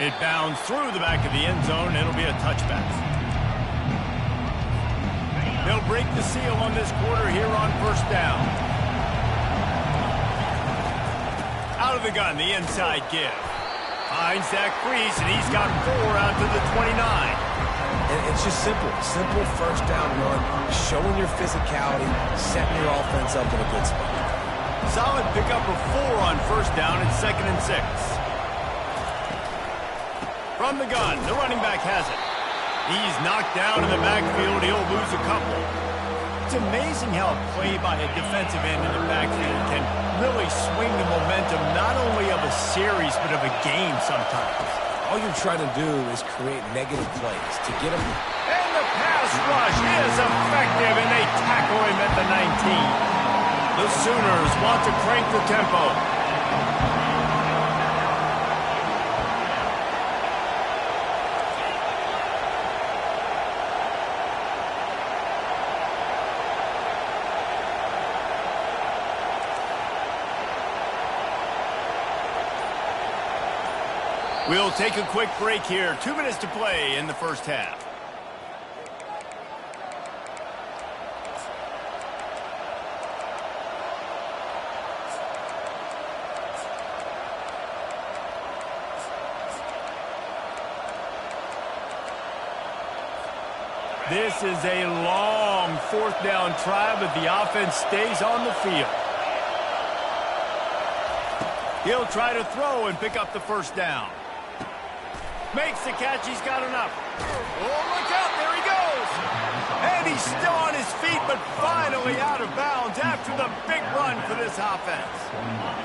It bounds through the back of the end zone. It'll be a touchback. They'll break the seal on this quarter here on first down. Out of the gun, the inside give. Finds that crease, and he's got 4 out to the 29. And it's just simple first down run, showing your physicality, setting your offense up in a good spot. Solid pickup of 4 on first down and 2nd and 6. From the gun, the running back has it. He's knocked down in the backfield. He'll lose a couple. It's amazing how a play by a defensive end in the backfield can really swing the momentum not only of a series but of a game sometimes. All you're trying to do is create negative plays to get them. And the pass rush is effective, and they tackle him at the 19. The Sooners want to crank the tempo. We'll take a quick break here. 2 minutes to play in the first half. This is a long fourth down try, but the offense stays on the field. He'll try to throw and pick up the first down. Makes the catch. He's got enough. Oh, look out. There he goes. And he's still on his feet, but finally out of bounds after the big run for this offense.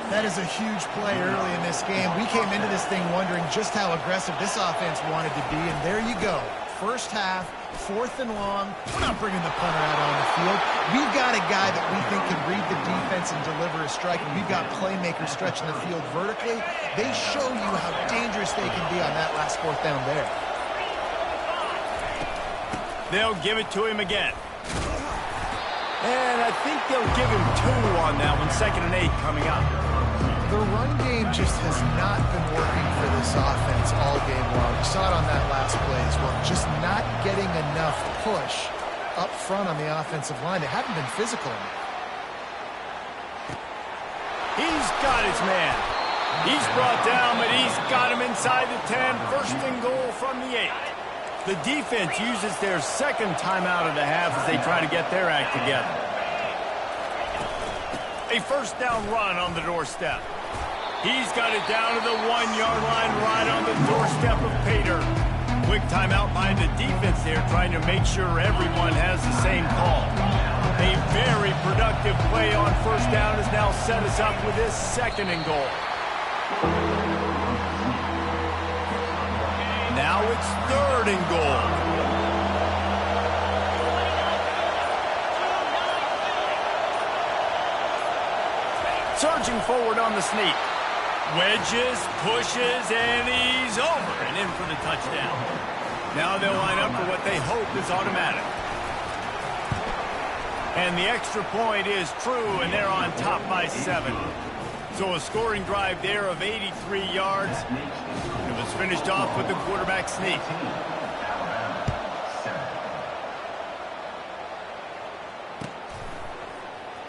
That is a huge play early in this game. We came into this thing wondering just how aggressive this offense wanted to be, and there you go. First half, 4th and long. We're not bringing the punter out on the field. We've got a guy that we think can read the defense and deliver a strike, and we've got playmakers stretching the field vertically. They show you how dangerous they can be on that last 4th down there. They'll give it to him again. And I think they'll give him 2 on that one. 2nd and 8 coming up. The run game just has not been working for this offense all game long. We saw it on that last play as well. Just not getting enough push up front on the offensive line. They haven't been physical enough. He's got his man. He's brought down, but he's got him inside the 10. 1st and goal from the 8. The defense uses their 2nd timeout of the half as they try to get their act together. A 1st down run on the doorstep. He's got it down to the 1-yard line right on the doorstep of Pater. Quick timeout by the defense there, trying to make sure everyone has the same call. A very productive play on 1st down has now set us up with this 2nd and goal. Now it's 3rd and goal. Surging forward on the sneak. Wedges, pushes, and he's over and in for the touchdown. Now they'll line up for what they hope is automatic. And the extra point is true, and they're on top by 7. So a scoring drive there of 83 yards. It was finished off with the quarterback sneak.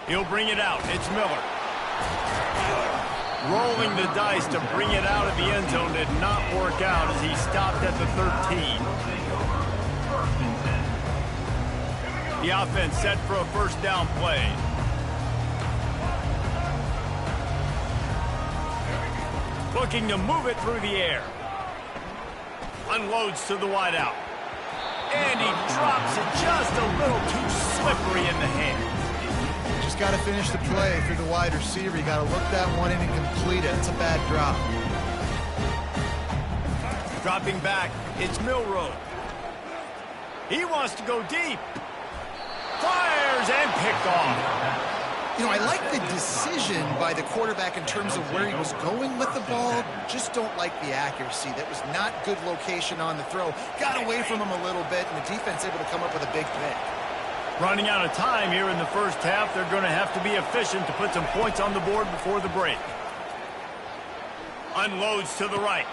He'll bring it out. It's Miller. Rolling the dice to bring it out of the end zone did not work out as he stopped at the 13. The offense set for a 1st down play. Looking to move it through the air. Unloads to the wideout. And he drops it just a little too slippery in the hand. Just got to finish the play through the wide receiver. You got to look that one in and complete it. It's a bad drop. Dropping back, it's Milroe. He wants to go deep. Fires and picked off. You know, I like the decision by the quarterback in terms of where he was going with the ball. Just don't like the accuracy. That was not good location on the throw. Got away from him a little bit, and the defense able to come up with a big pick. Running out of time here in the first half. They're going to have to be efficient to put some points on the board before the break. Unloads to the right.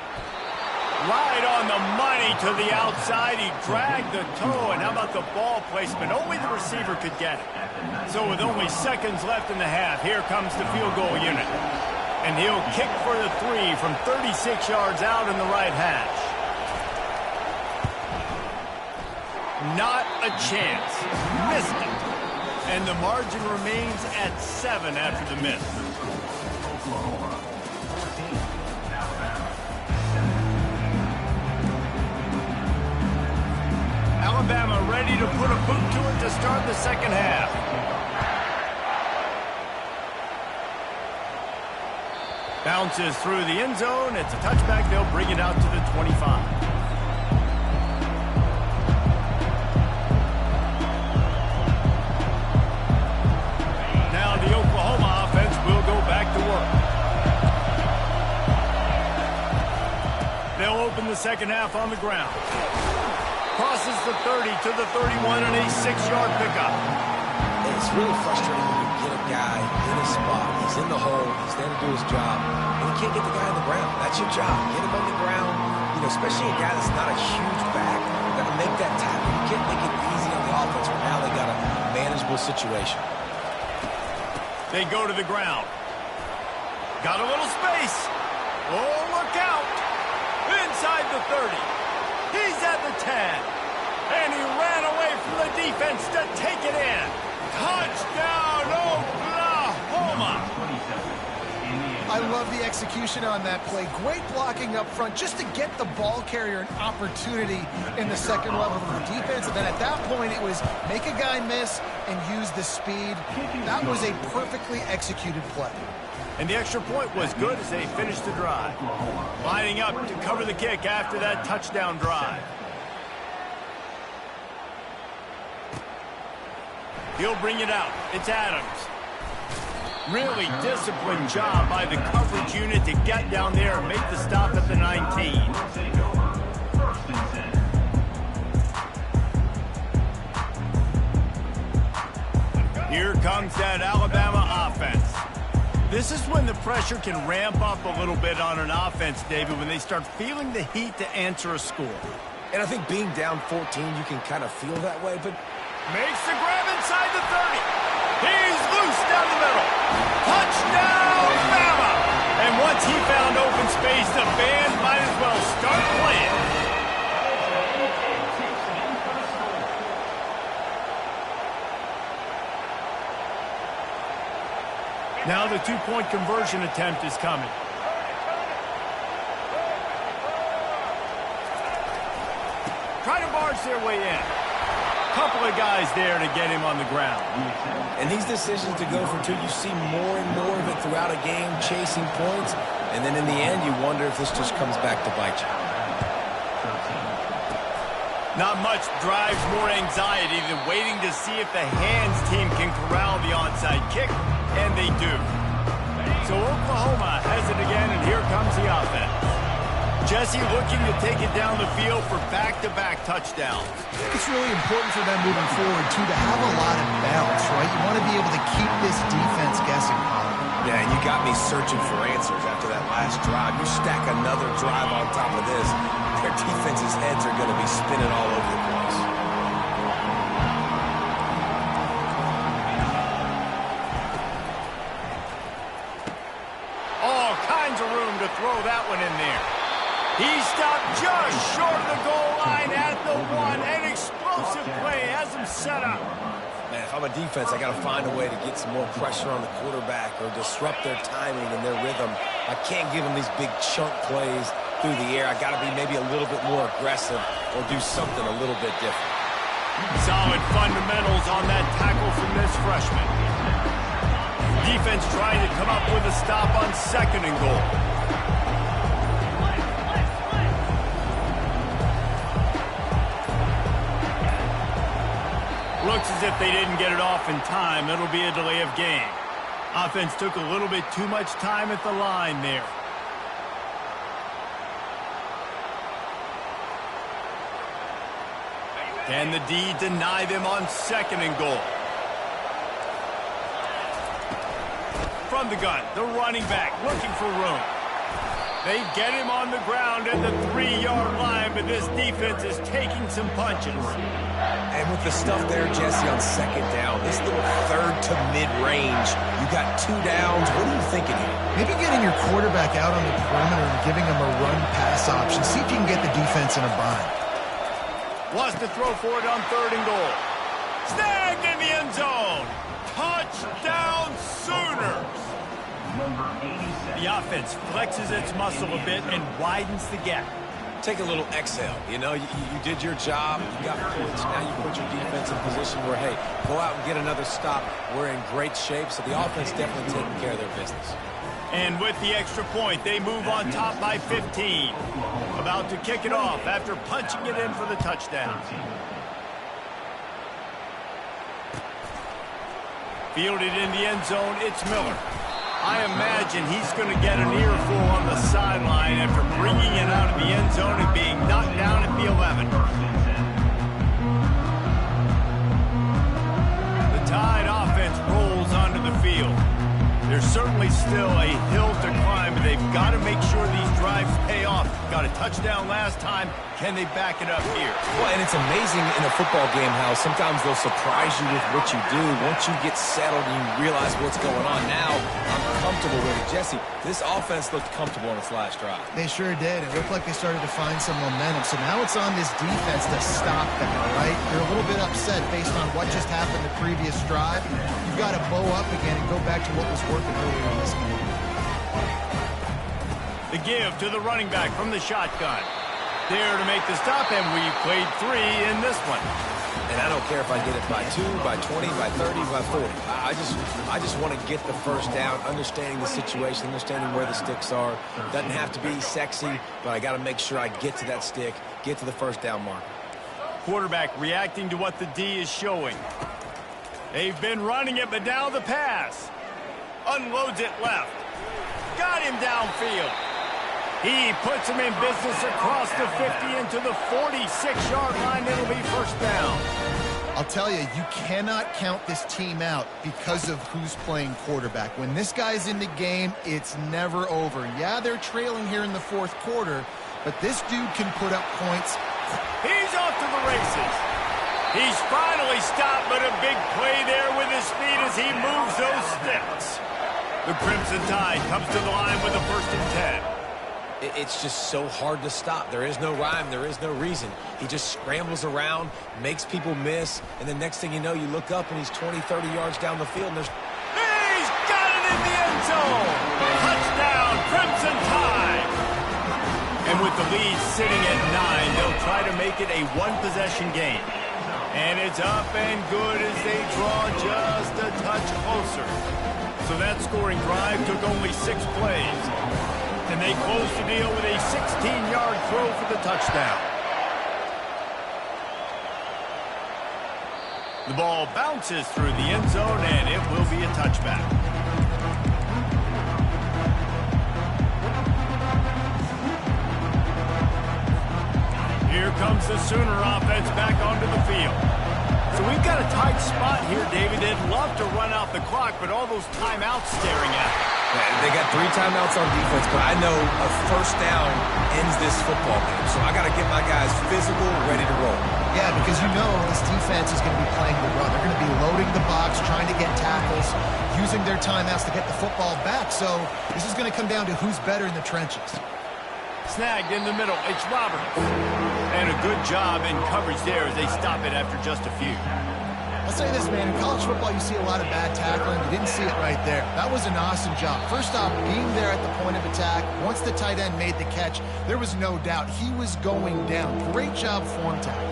Right on the money to the outside. He dragged the toe, and how about the ball placement? Only the receiver could get it. So with only seconds left in the half, here comes the field goal unit. And he'll kick for the 3 from 36 yards out in the right hash. Not a chance. Missed it. And the margin remains at 7 after the miss. Alabama ready to put a boot to it to start the second half. Bounces through the end zone. It's a touchback. They'll bring it out to the 25. Open the second half on the ground. Crosses the 30 to the 31 and a 6-yard pickup. And it's really frustrating when you get a guy in his spot. He's in the hole. He's there to do his job. And you can't get the guy on the ground. That's your job. Get him on the ground. You know, especially a guy that's not a huge back. You got to make that tackle. You can't make it easy on the offense where now they got a manageable situation. They go to the ground. Got a little space. Oh, look out. Inside the 30. He's at the 10. And he ran away from the defense to take it in. Touchdown, Oklahoma. I love the execution on that play. Great blocking up front just to get the ball carrier an opportunity in the second level of the defense. And then at that point, it was make a guy miss and use the speed. That was a perfectly executed play. And the extra point was good as they finished the drive. Lining up to cover the kick after that touchdown drive. He'll bring it out. It's Adams. Really disciplined job by the coverage unit to get down there and make the stop at the 19. Here comes that Alabama offense. This is when the pressure can ramp up a little bit on an offense, David, when they start feeling the heat to answer a score. And I think being down 14, you can kind of feel that way, but makes the grab inside the 30. He's loose down the middle. Touchdown, Bama! And once he found open space, the band might as well start playing. Now the two-point conversion attempt is coming. Try to barge their way in. Couple of guys there to get him on the ground. And these decisions to go for two, you see more and more of it throughout a game, chasing points. And then in the end, you wonder if this just comes back to bite you. Not much drives more anxiety than waiting to see if the hands team can corral the onside kick, and they do. So Oklahoma has it again, and here comes the offense. Jesse looking to take it down the field for back-to-back touchdowns. I think it's really important for them moving forward, too, to have a lot of balance, right? You want to be able to keep this defense guessing. Yeah, and you got me searching for answers after that last drive. You stack another drive on top of this, their defense's heads are going to be spinning all over the place. All kinds of room to throw that one in there. He stopped just short of the goal line at the 1. An explosive play has him set up. Man, if I'm a defense, I got to find a way to get some more pressure on the quarterback or disrupt their timing and their rhythm. I can't give them these big chunk plays through the air. I got to be maybe a little bit more aggressive or do something a little bit different. Solid fundamentals on that tackle from this freshman. Defense trying to come up with a stop on 2nd and goal. Looks as if they didn't get it off in time. It'll be a delay of game. Offense took a little bit too much time at the line there. Can the D deny them on 2nd and goal? From the gun, the running back looking for room. They get him on the ground at the 3-yard line, but this defense is taking some punches. And with the stuff there, Jesse, on 2nd down, this little 3rd to mid-range, you got 2 downs. What are you thinking here? Maybe getting your quarterback out on the perimeter and giving him a run-pass option. See if you can get the defense in a bind. Wants to throw for it on 3rd and goal. Snagged in the end zone. Touchdown, Sooners. The offense flexes its muscle a bit and widens the gap. Take a little exhale. You know, you did your job. You got points. Now you put your defense in position where, hey, go out and get another stop. We're in great shape, so the offense definitely taking care of their business. And with the extra point, they move on top by 15. About to kick it off after punching it in for the touchdown. Fielded in the end zone, it's Miller. I imagine he's going to get an earful on the sideline after bringing it out of the end zone and being knocked down at the 11. The Tide offense rolls onto the field. certainly still a hill to climb, but they've got to make sure these drives pay off. Got a touchdown last time. Can they back it up here? Well, and it's amazing in a football game how sometimes they'll surprise you with what you do. Once you get settled and you realize what's going on, now I'm comfortable with it. Jesse, this offense looked comfortable on its last drive. They sure did. It looked like they started to find some momentum. So now it's on this defense to stop that, all right? You're a little bit upset based on what just happened the previous drive. You've got to bow up again and go back to what was working earlier in this game. The give to the running back from the shotgun. There to make the stop, and we played 3 in this one. And I don't care if I get it by 2, by 20, by 30, by 40. I just want to get the first down, understanding the situation, understanding where the sticks are. Doesn't have to be sexy, but I got to make sure I get to that stick, get to the first down marker. Quarterback reacting to what the D is showing. They've been running it, but now the pass. Unloads it left. Got him downfield. He puts him in business across the 50 into the 46-yard line. It'll be first down. I'll tell you, you cannot count this team out because of who's playing quarterback. When this guy's in the game, it's never over. Yeah, they're trailing here in the fourth quarter, but this dude can put up points. He's off to the races. He's finally stopped, but a big play there with his speed as he moves those sticks. The Crimson Tide comes to the line with a 1st and 10. It's just so hard to stop. There is no rhyme. There is no reason. He just scrambles around, makes people miss, and the next thing you know, you look up and he's 20, 30 yards down the field. And he's got it in the end zone. Touchdown, Crimson Tide. And with the lead sitting at 9, they'll try to make it a one-possession game. And it's up and good as they draw just a touch closer. So that scoring drive took only 6 plays. And they close the deal with a 16-yard throw for the touchdown. The ball bounces through the end zone, and it will be a touchback. Here comes the Sooner offense back onto the field. So we've got a tight spot here, David. They'd love to run out the clock, but all those timeouts staring at them. They got 3 timeouts on defense, but I know a first down ends this football game. So I got to get my guys physical, ready to roll. Yeah, because you know this defense is going to be playing the run. They're going to be loading the box, trying to get tackles, using their timeouts to get the football back. So this is going to come down to who's better in the trenches. Snagged in the middle. It's Roberts. And a good job in coverage there as they stop it after just a few. I'll say this, man. In college football, you see a lot of bad tackling. You didn't see it right there. That was an awesome job. First off, being there at the point of attack. Once the tight end made the catch, there was no doubt he was going down. Great job form tackle.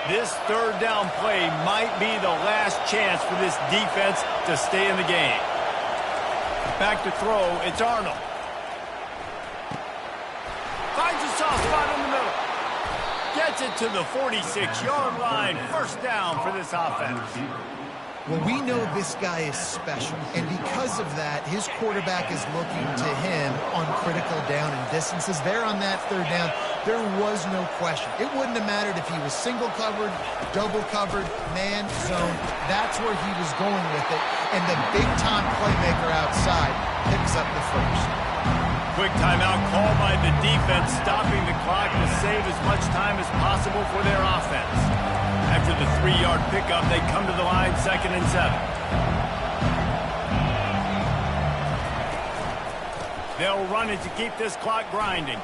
This third down play might be the last chance for this defense to stay in the game. Back to throw, it's Arnold. Finds a soft spot in the middle. Gets it to the 46-yard line. First down for this offense. Well, we know this guy is special, and because of that, his quarterback is looking to him on critical down and distances. There on that third down, there was no question. It wouldn't have mattered if he was single covered, double covered, man, zone. That's where he was going with it, and the big-time playmaker outside picks up the first. Quick timeout called by the defense, stopping the clock to save as much time as possible for their offense. After the 3-yard pickup, they come to the line, 2nd and 7. They'll run it to keep this clock grinding.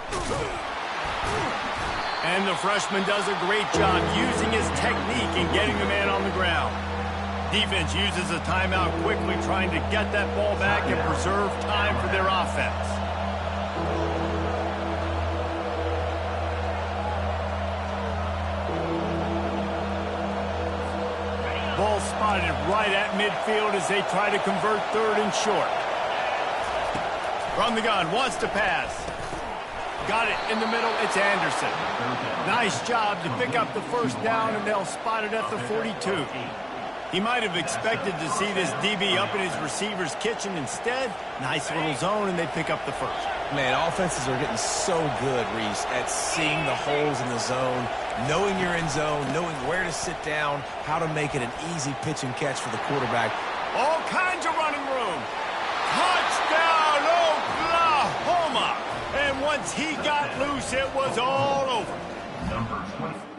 And the freshman does a great job using his technique and getting the man on the ground. Defense uses a timeout quickly, trying to get that ball back and preserve time for their offense. Ball spotted right at midfield as they try to convert 3rd and short. From the gun, wants to pass. Got it in the middle, it's Anderson. Nice job to pick up the first down, and they'll spot it at the 42. He might have expected to see this DB up in his receiver's kitchen. Instead, nice little zone, and they pick up the first. Man, offenses are getting so good, Reese, at seeing the holes in the zone, knowing you're in zone, knowing where to sit down, how to make it an easy pitch and catch for the quarterback. All kinds of running room. Touchdown, Oklahoma! And once he got loose, it was all over. Number 20.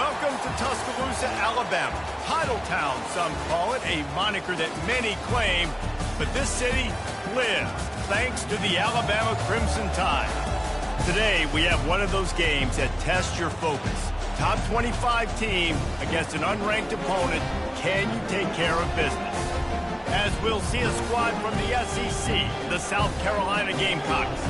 Welcome to Tuscaloosa, Alabama. Titletown, some call it, a moniker that many claim, but this city lives thanks to the Alabama Crimson Tide. Today, we have one of those games that tests your focus. Top 25 team against an unranked opponent. Can you take care of business? As we'll see a squad from the SEC, the South Carolina Gamecocks,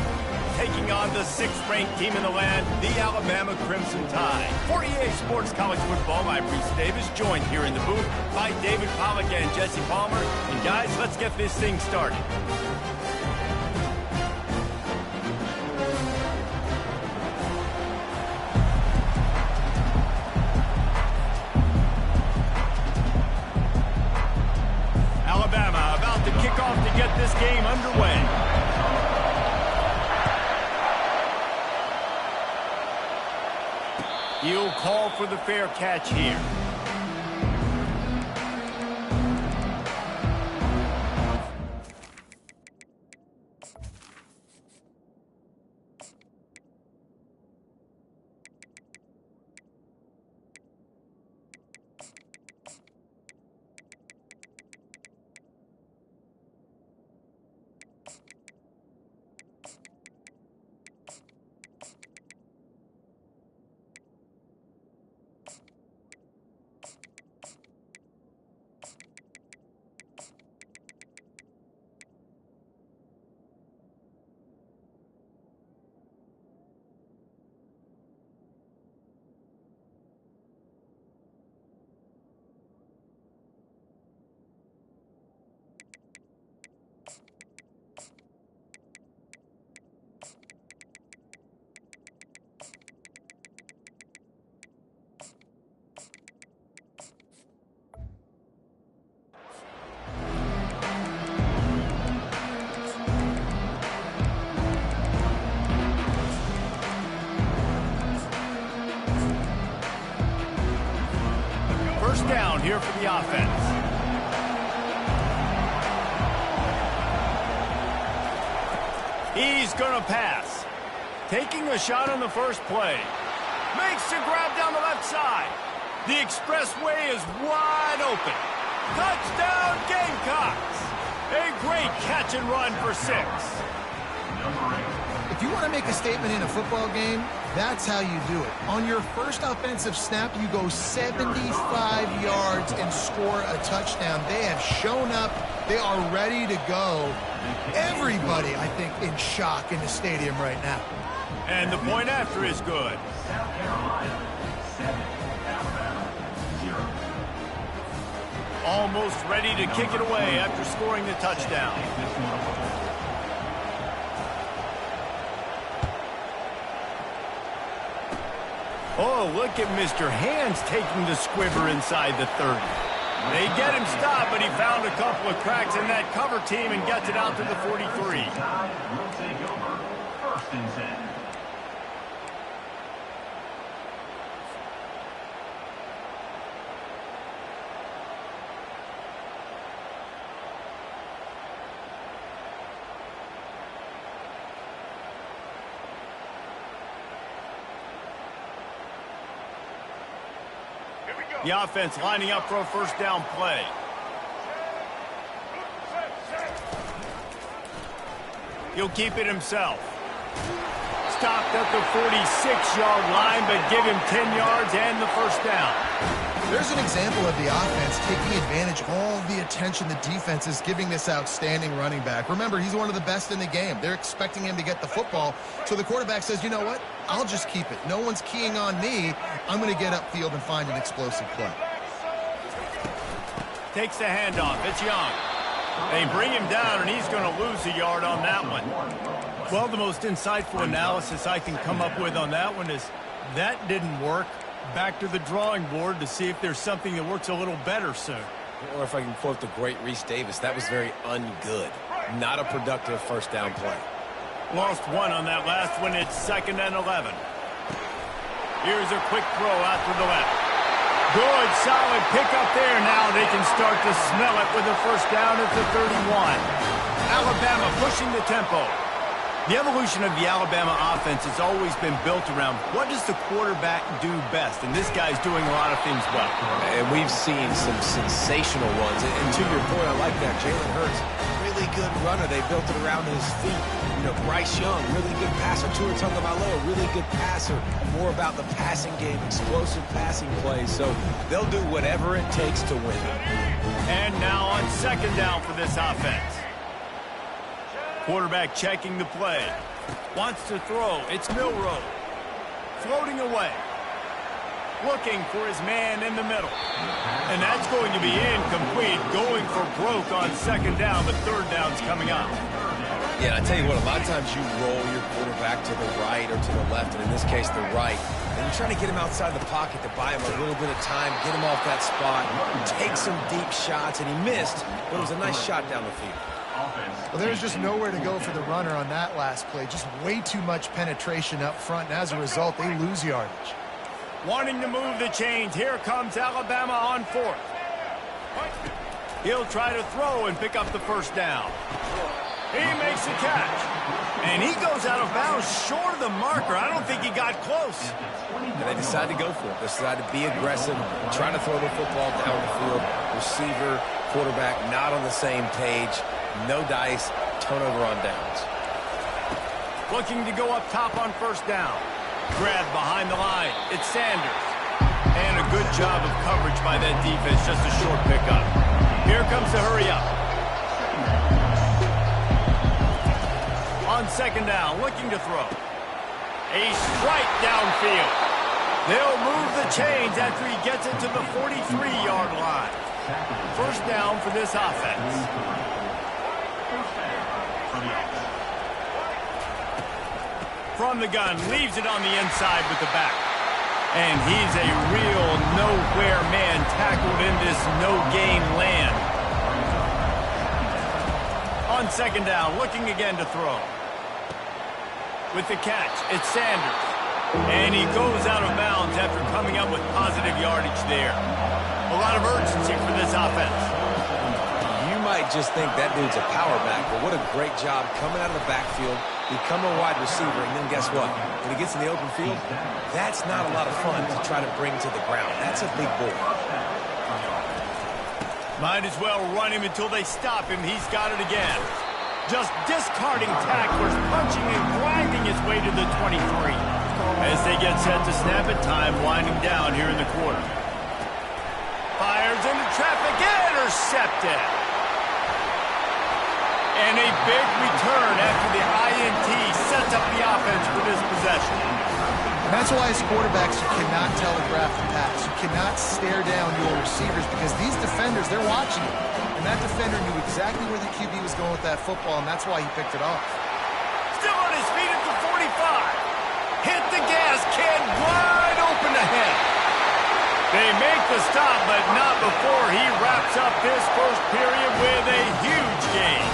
taking on the 6th-ranked team in the land, the Alabama Crimson Tide. For EA Sports College Football, I'm Reese Davis, joined here in the booth by David Pollack and Jesse Palmer. And guys, let's get this thing started. Alabama about to kick off to get this game underway. He'll call for the fair catch here. First down here for the offense. He's going to pass. Taking a shot on the first play. Makes the grab down the left side. The expressway is wide open. Touchdown Gamecocks. A great catch and run for 6. If you want to make a statement in a football game, that's how you do it. On your first offensive snap, you go 75 yards and score a touchdown. They have shown up. They are ready to go. Everybody, I think, in shock in the stadium right now. And the point after is good. South Carolina, 7. Alabama, 0. Almost ready to kick it away after scoring the touchdown. Oh, look at Mr. Hands taking the squibber inside the 30. They get him stopped, but he found a couple of cracks in that cover team and gets it out to the 43. Will take over. 1st and 10. The offense lining up for a first down play. He'll keep it himself. Stopped at the 46-yard line, but give him 10 yards and the first down. There's an example of the offense taking advantage of all the attention the defense is giving this outstanding running back. Remember, he's one of the best in the game. They're expecting him to get the football. So the quarterback says, you know what? I'll just keep it. No one's keying on me. I'm going to get upfield and find an explosive play. Takes the handoff. It's Young. They bring him down, and he's going to lose a yard on that one. Well, the most insightful analysis I can come up with on that one is that didn't work. Back to the drawing board to see if there's something that works a little better, sir. Or if I can quote the great Reese Davis, that was very ungood. Not a productive first down play. Lost one on that last one. It's 2nd and 11. Here's a quick throw out to the left. Good, solid pickup there. Now they can start to smell it with a first down at the 31. Alabama pushing the tempo. The evolution of the Alabama offense has always been built around what does the quarterback do best, and this guy's doing a lot of things well. And we've seen some sensational ones. And to your point, I like that. Jalen Hurts, really good runner. They built it around his feet. You know, Bryce Young, really good passer. Tua Tagovailoa, really good passer. More about the passing game, explosive passing plays. So they'll do whatever it takes to win. And now on second down for this offense. Quarterback checking the play. Wants to throw. It's Milroe. Floating away. Looking for his man in the middle. And that's going to be incomplete. Going for broke on second down. The third down's coming up. Yeah, and I tell you what, a lot of times you roll your quarterback to the right or to the left, and in this case, the right. And you're trying to get him outside the pocket to buy him a little bit of time, get him off that spot, take some deep shots, and he missed, but it was a nice shot down the field. Well, there's just nowhere to go for the runner on that last play. Just way too much penetration up front, and as a result, they lose yardage. Wanting to move the chains. Here comes Alabama on fourth. He'll try to throw and pick up the first down. He makes the catch. And he goes out of bounds short of the marker. I don't think he got close. And they decide to go for it. They decide to be aggressive, try to throw the football down the field. Receiver, quarterback, not on the same page. No dice, turnover on downs. Looking to go up top on first down. Grab behind the line. It's Sanders. And a good job of coverage by that defense. Just a short pickup. Here comes the hurry up. On second down, looking to throw. A strike downfield. They'll move the chains after he gets it to the 43-yard line. First down for this offense. From the gun, leaves it on the inside with the back. And he's a real nowhere man tackled in this no-gain land. On second down, looking again to throw. With the catch, it's Sanders. And he goes out of bounds after coming up with positive yardage there. A lot of urgency for this offense. You might just think that dude's a power back, but what a great job coming out of the backfield, become a wide receiver, and then guess what? When he gets in the open field, that's not a lot of fun to try to bring to the ground. That's a big boy. Might as well run him until they stop him. He's got it again. Just discarding tacklers, punching and grinding his way to the 23. As they get set to snap it, time winding down here in the quarter. Fires into traffic, intercepted. And a big return after the INT sets up the offense for this possession. And that's why as quarterbacks, you cannot telegraph the pass. You cannot stare down your receivers because these defenders, they're watching you. And that defender knew exactly where the QB was going with that football, and that's why he picked it off. Still on his feet at the 45. Hit the gas, kid, wide open ahead. They make the stop, but not before he wraps up this first period with a huge gain.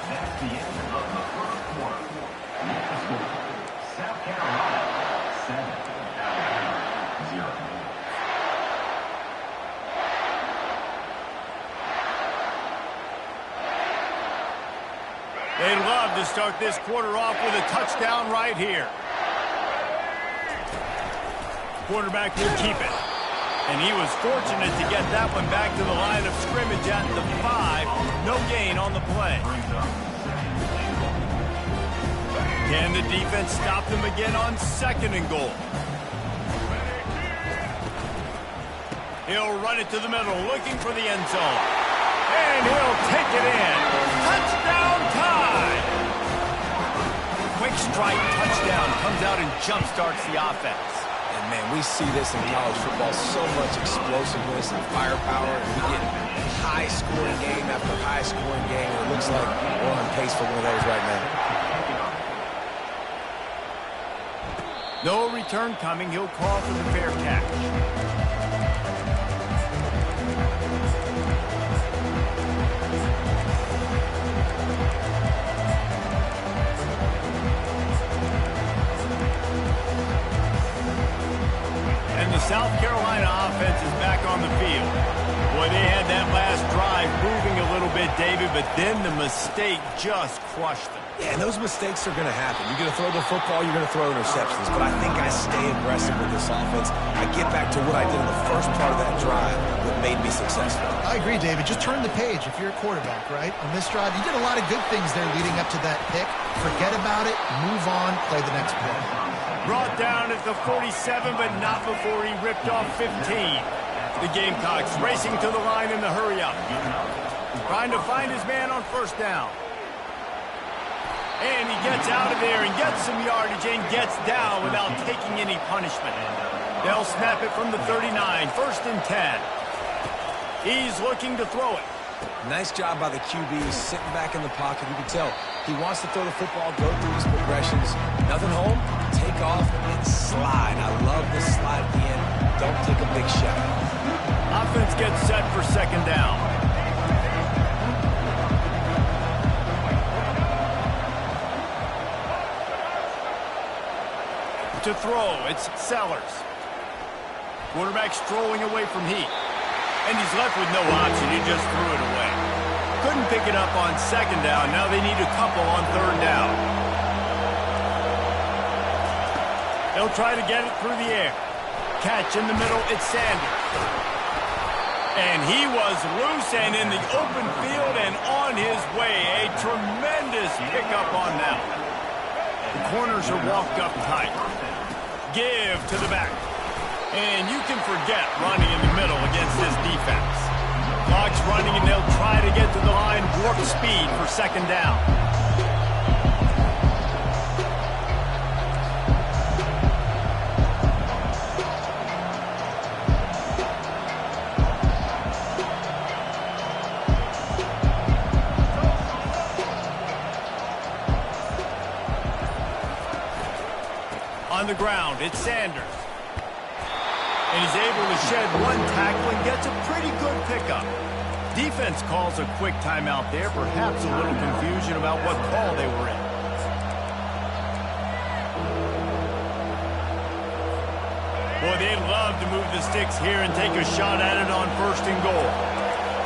That's the end of the first quarter. South Carolina 7, Alabama 0. They'd love to start this quarter off with a touchdown right here. Quarterback will keep it. And he was fortunate to get that one back to the line of scrimmage at the 5. No gain on the play. Can the defense stop them again on second and goal? He'll run it to the middle, looking for the end zone. And he'll take it in. Touchdown time! Quick strike touchdown comes out and jumpstarts the offense. And, man, we see this in college football, so much explosiveness and firepower, and we get high-scoring game after high-scoring game, and it looks like we're on pace for one of those right now. No return coming. He'll call for the fair catch. And the South Carolina offense is back David, but then the mistake just crushed them. Yeah, and those mistakes are going to happen. You're going to throw the football, you're going to throw interceptions. But I think I stay aggressive with this offense. I get back to what I did in the first part of that drive that made me successful. I agree, David. Just turn the page if you're a quarterback, right? On this drive, you did a lot of good things there leading up to that pick. Forget about it, move on, play the next play. Brought down at the 47, but not before he ripped off 15. The Gamecocks racing to the line in the hurry-up. Trying to find his man on first down. And he gets out of there and gets some yardage and gets down without taking any punishment. They'll snap it from the 39, 1st and 10. He's looking to throw it. Nice job by the QB, sitting back in the pocket. You can tell he wants to throw the football, go through his progressions. Nothing home, take off, and slide. I love the slide at the end. Don't take a big shot. Offense gets set for 2nd down. To throw, it's Sellers. Quarterback strolling away from Heat. And he's left with no option. He just threw it away. Couldn't pick it up on 2nd down. Now they need a couple on 3rd down. They'll try to get it through the air. Catch in the middle, it's Sanders. And he was loose and in the open field and on his way. A tremendous pickup on that one. The corners are walked up tight. Give to the back. And you can forget running in the middle against this defense. Clock's running and they'll try to get to the line, warp speed for 2nd down. On the ground, it's Sanders. And he's able to shed one tackle and gets a pretty good pickup. Defense calls a quick timeout there, perhaps a little confusion about what call they were in. Boy, they'd love to move the sticks here and take a shot at it on 1st and goal.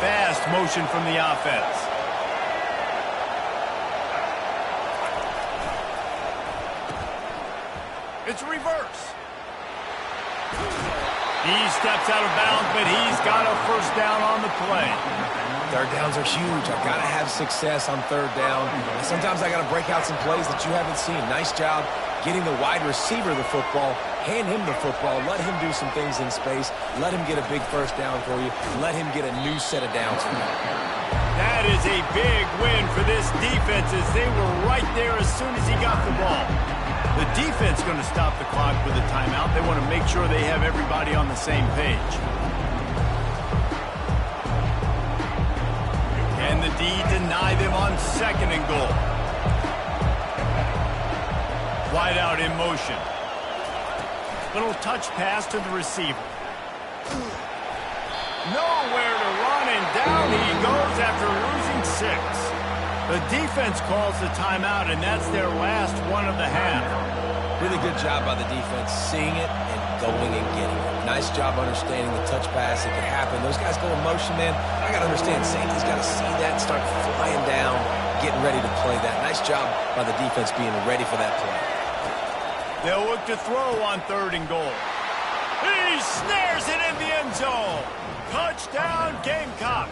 Fast motion from the offense. It's a reverse. He steps out of bounds, but he's got a 1st down on the play. 3rd downs are huge. I've got to have success on 3rd down. Sometimes I got to break out some plays that you haven't seen. Nice job getting the wide receiver the football. Hand him the football. Let him do some things in space. Let him get a big 1st down for you. Let him get a new set of downs for you. That is a big win for this defense as they were right there as soon as he got the ball. The defense going to stop the clock with a timeout. They want to make sure they have everybody on the same page. Can the D deny them on 2nd and goal? Wide out in motion. Little touch pass to the receiver. Nowhere to run, and down he goes after losing 6. The defense calls the timeout, and that's their last one of the half. Really good job by the defense, seeing it and going and getting it. Nice job understanding the touch pass. It can happen. Those guys go in motion, man. I got to understand, safety's got to see that and start flying down, getting ready to play that. Nice job by the defense being ready for that play. They'll look to throw on 3rd and goal. He snares it in the end zone. Touchdown, Gamecocks.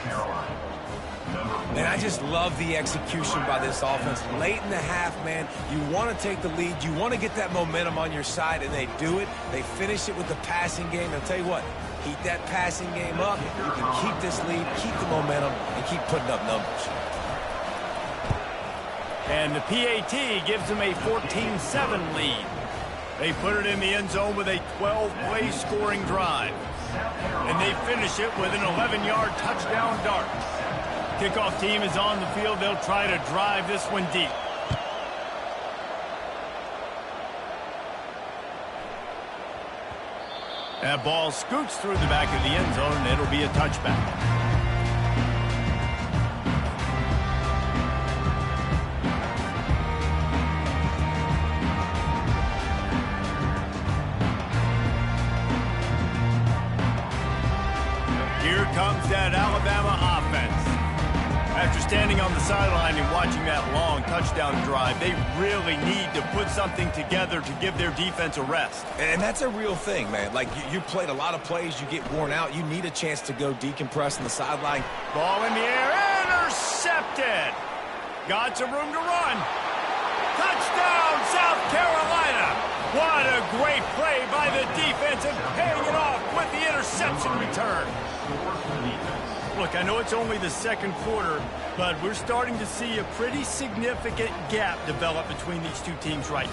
Man, I just love the execution by this offense. Late in the half, man, you want to take the lead. You want to get that momentum on your side, and they do it. They finish it with the passing game. I'll tell you what, keep that passing game up. You can keep this lead, keep the momentum, and keep putting up numbers. And the PAT gives them a 14-7 lead. They put it in the end zone with a 12-play scoring drive. And they finish it with an 11-yard touchdown dart. Kickoff team is on the field. They'll try to drive this one deep. That ball scoots through the back of the end zone, and it'll be a touchback. Here comes that Alabama offense. After standing on the sideline and watching that long touchdown drive, they really need to put something together to give their defense a rest. And that's a real thing, man. Like, you played a lot of plays, you get worn out, you need a chance to go decompress on the sideline. Ball in the air, intercepted. Got some room to run. Touchdown, South Carolina. What a great play by the defense and paying it off with the interception return. Look, I know it's only the second quarter, but we're starting to see a pretty significant gap develop between these two teams right now.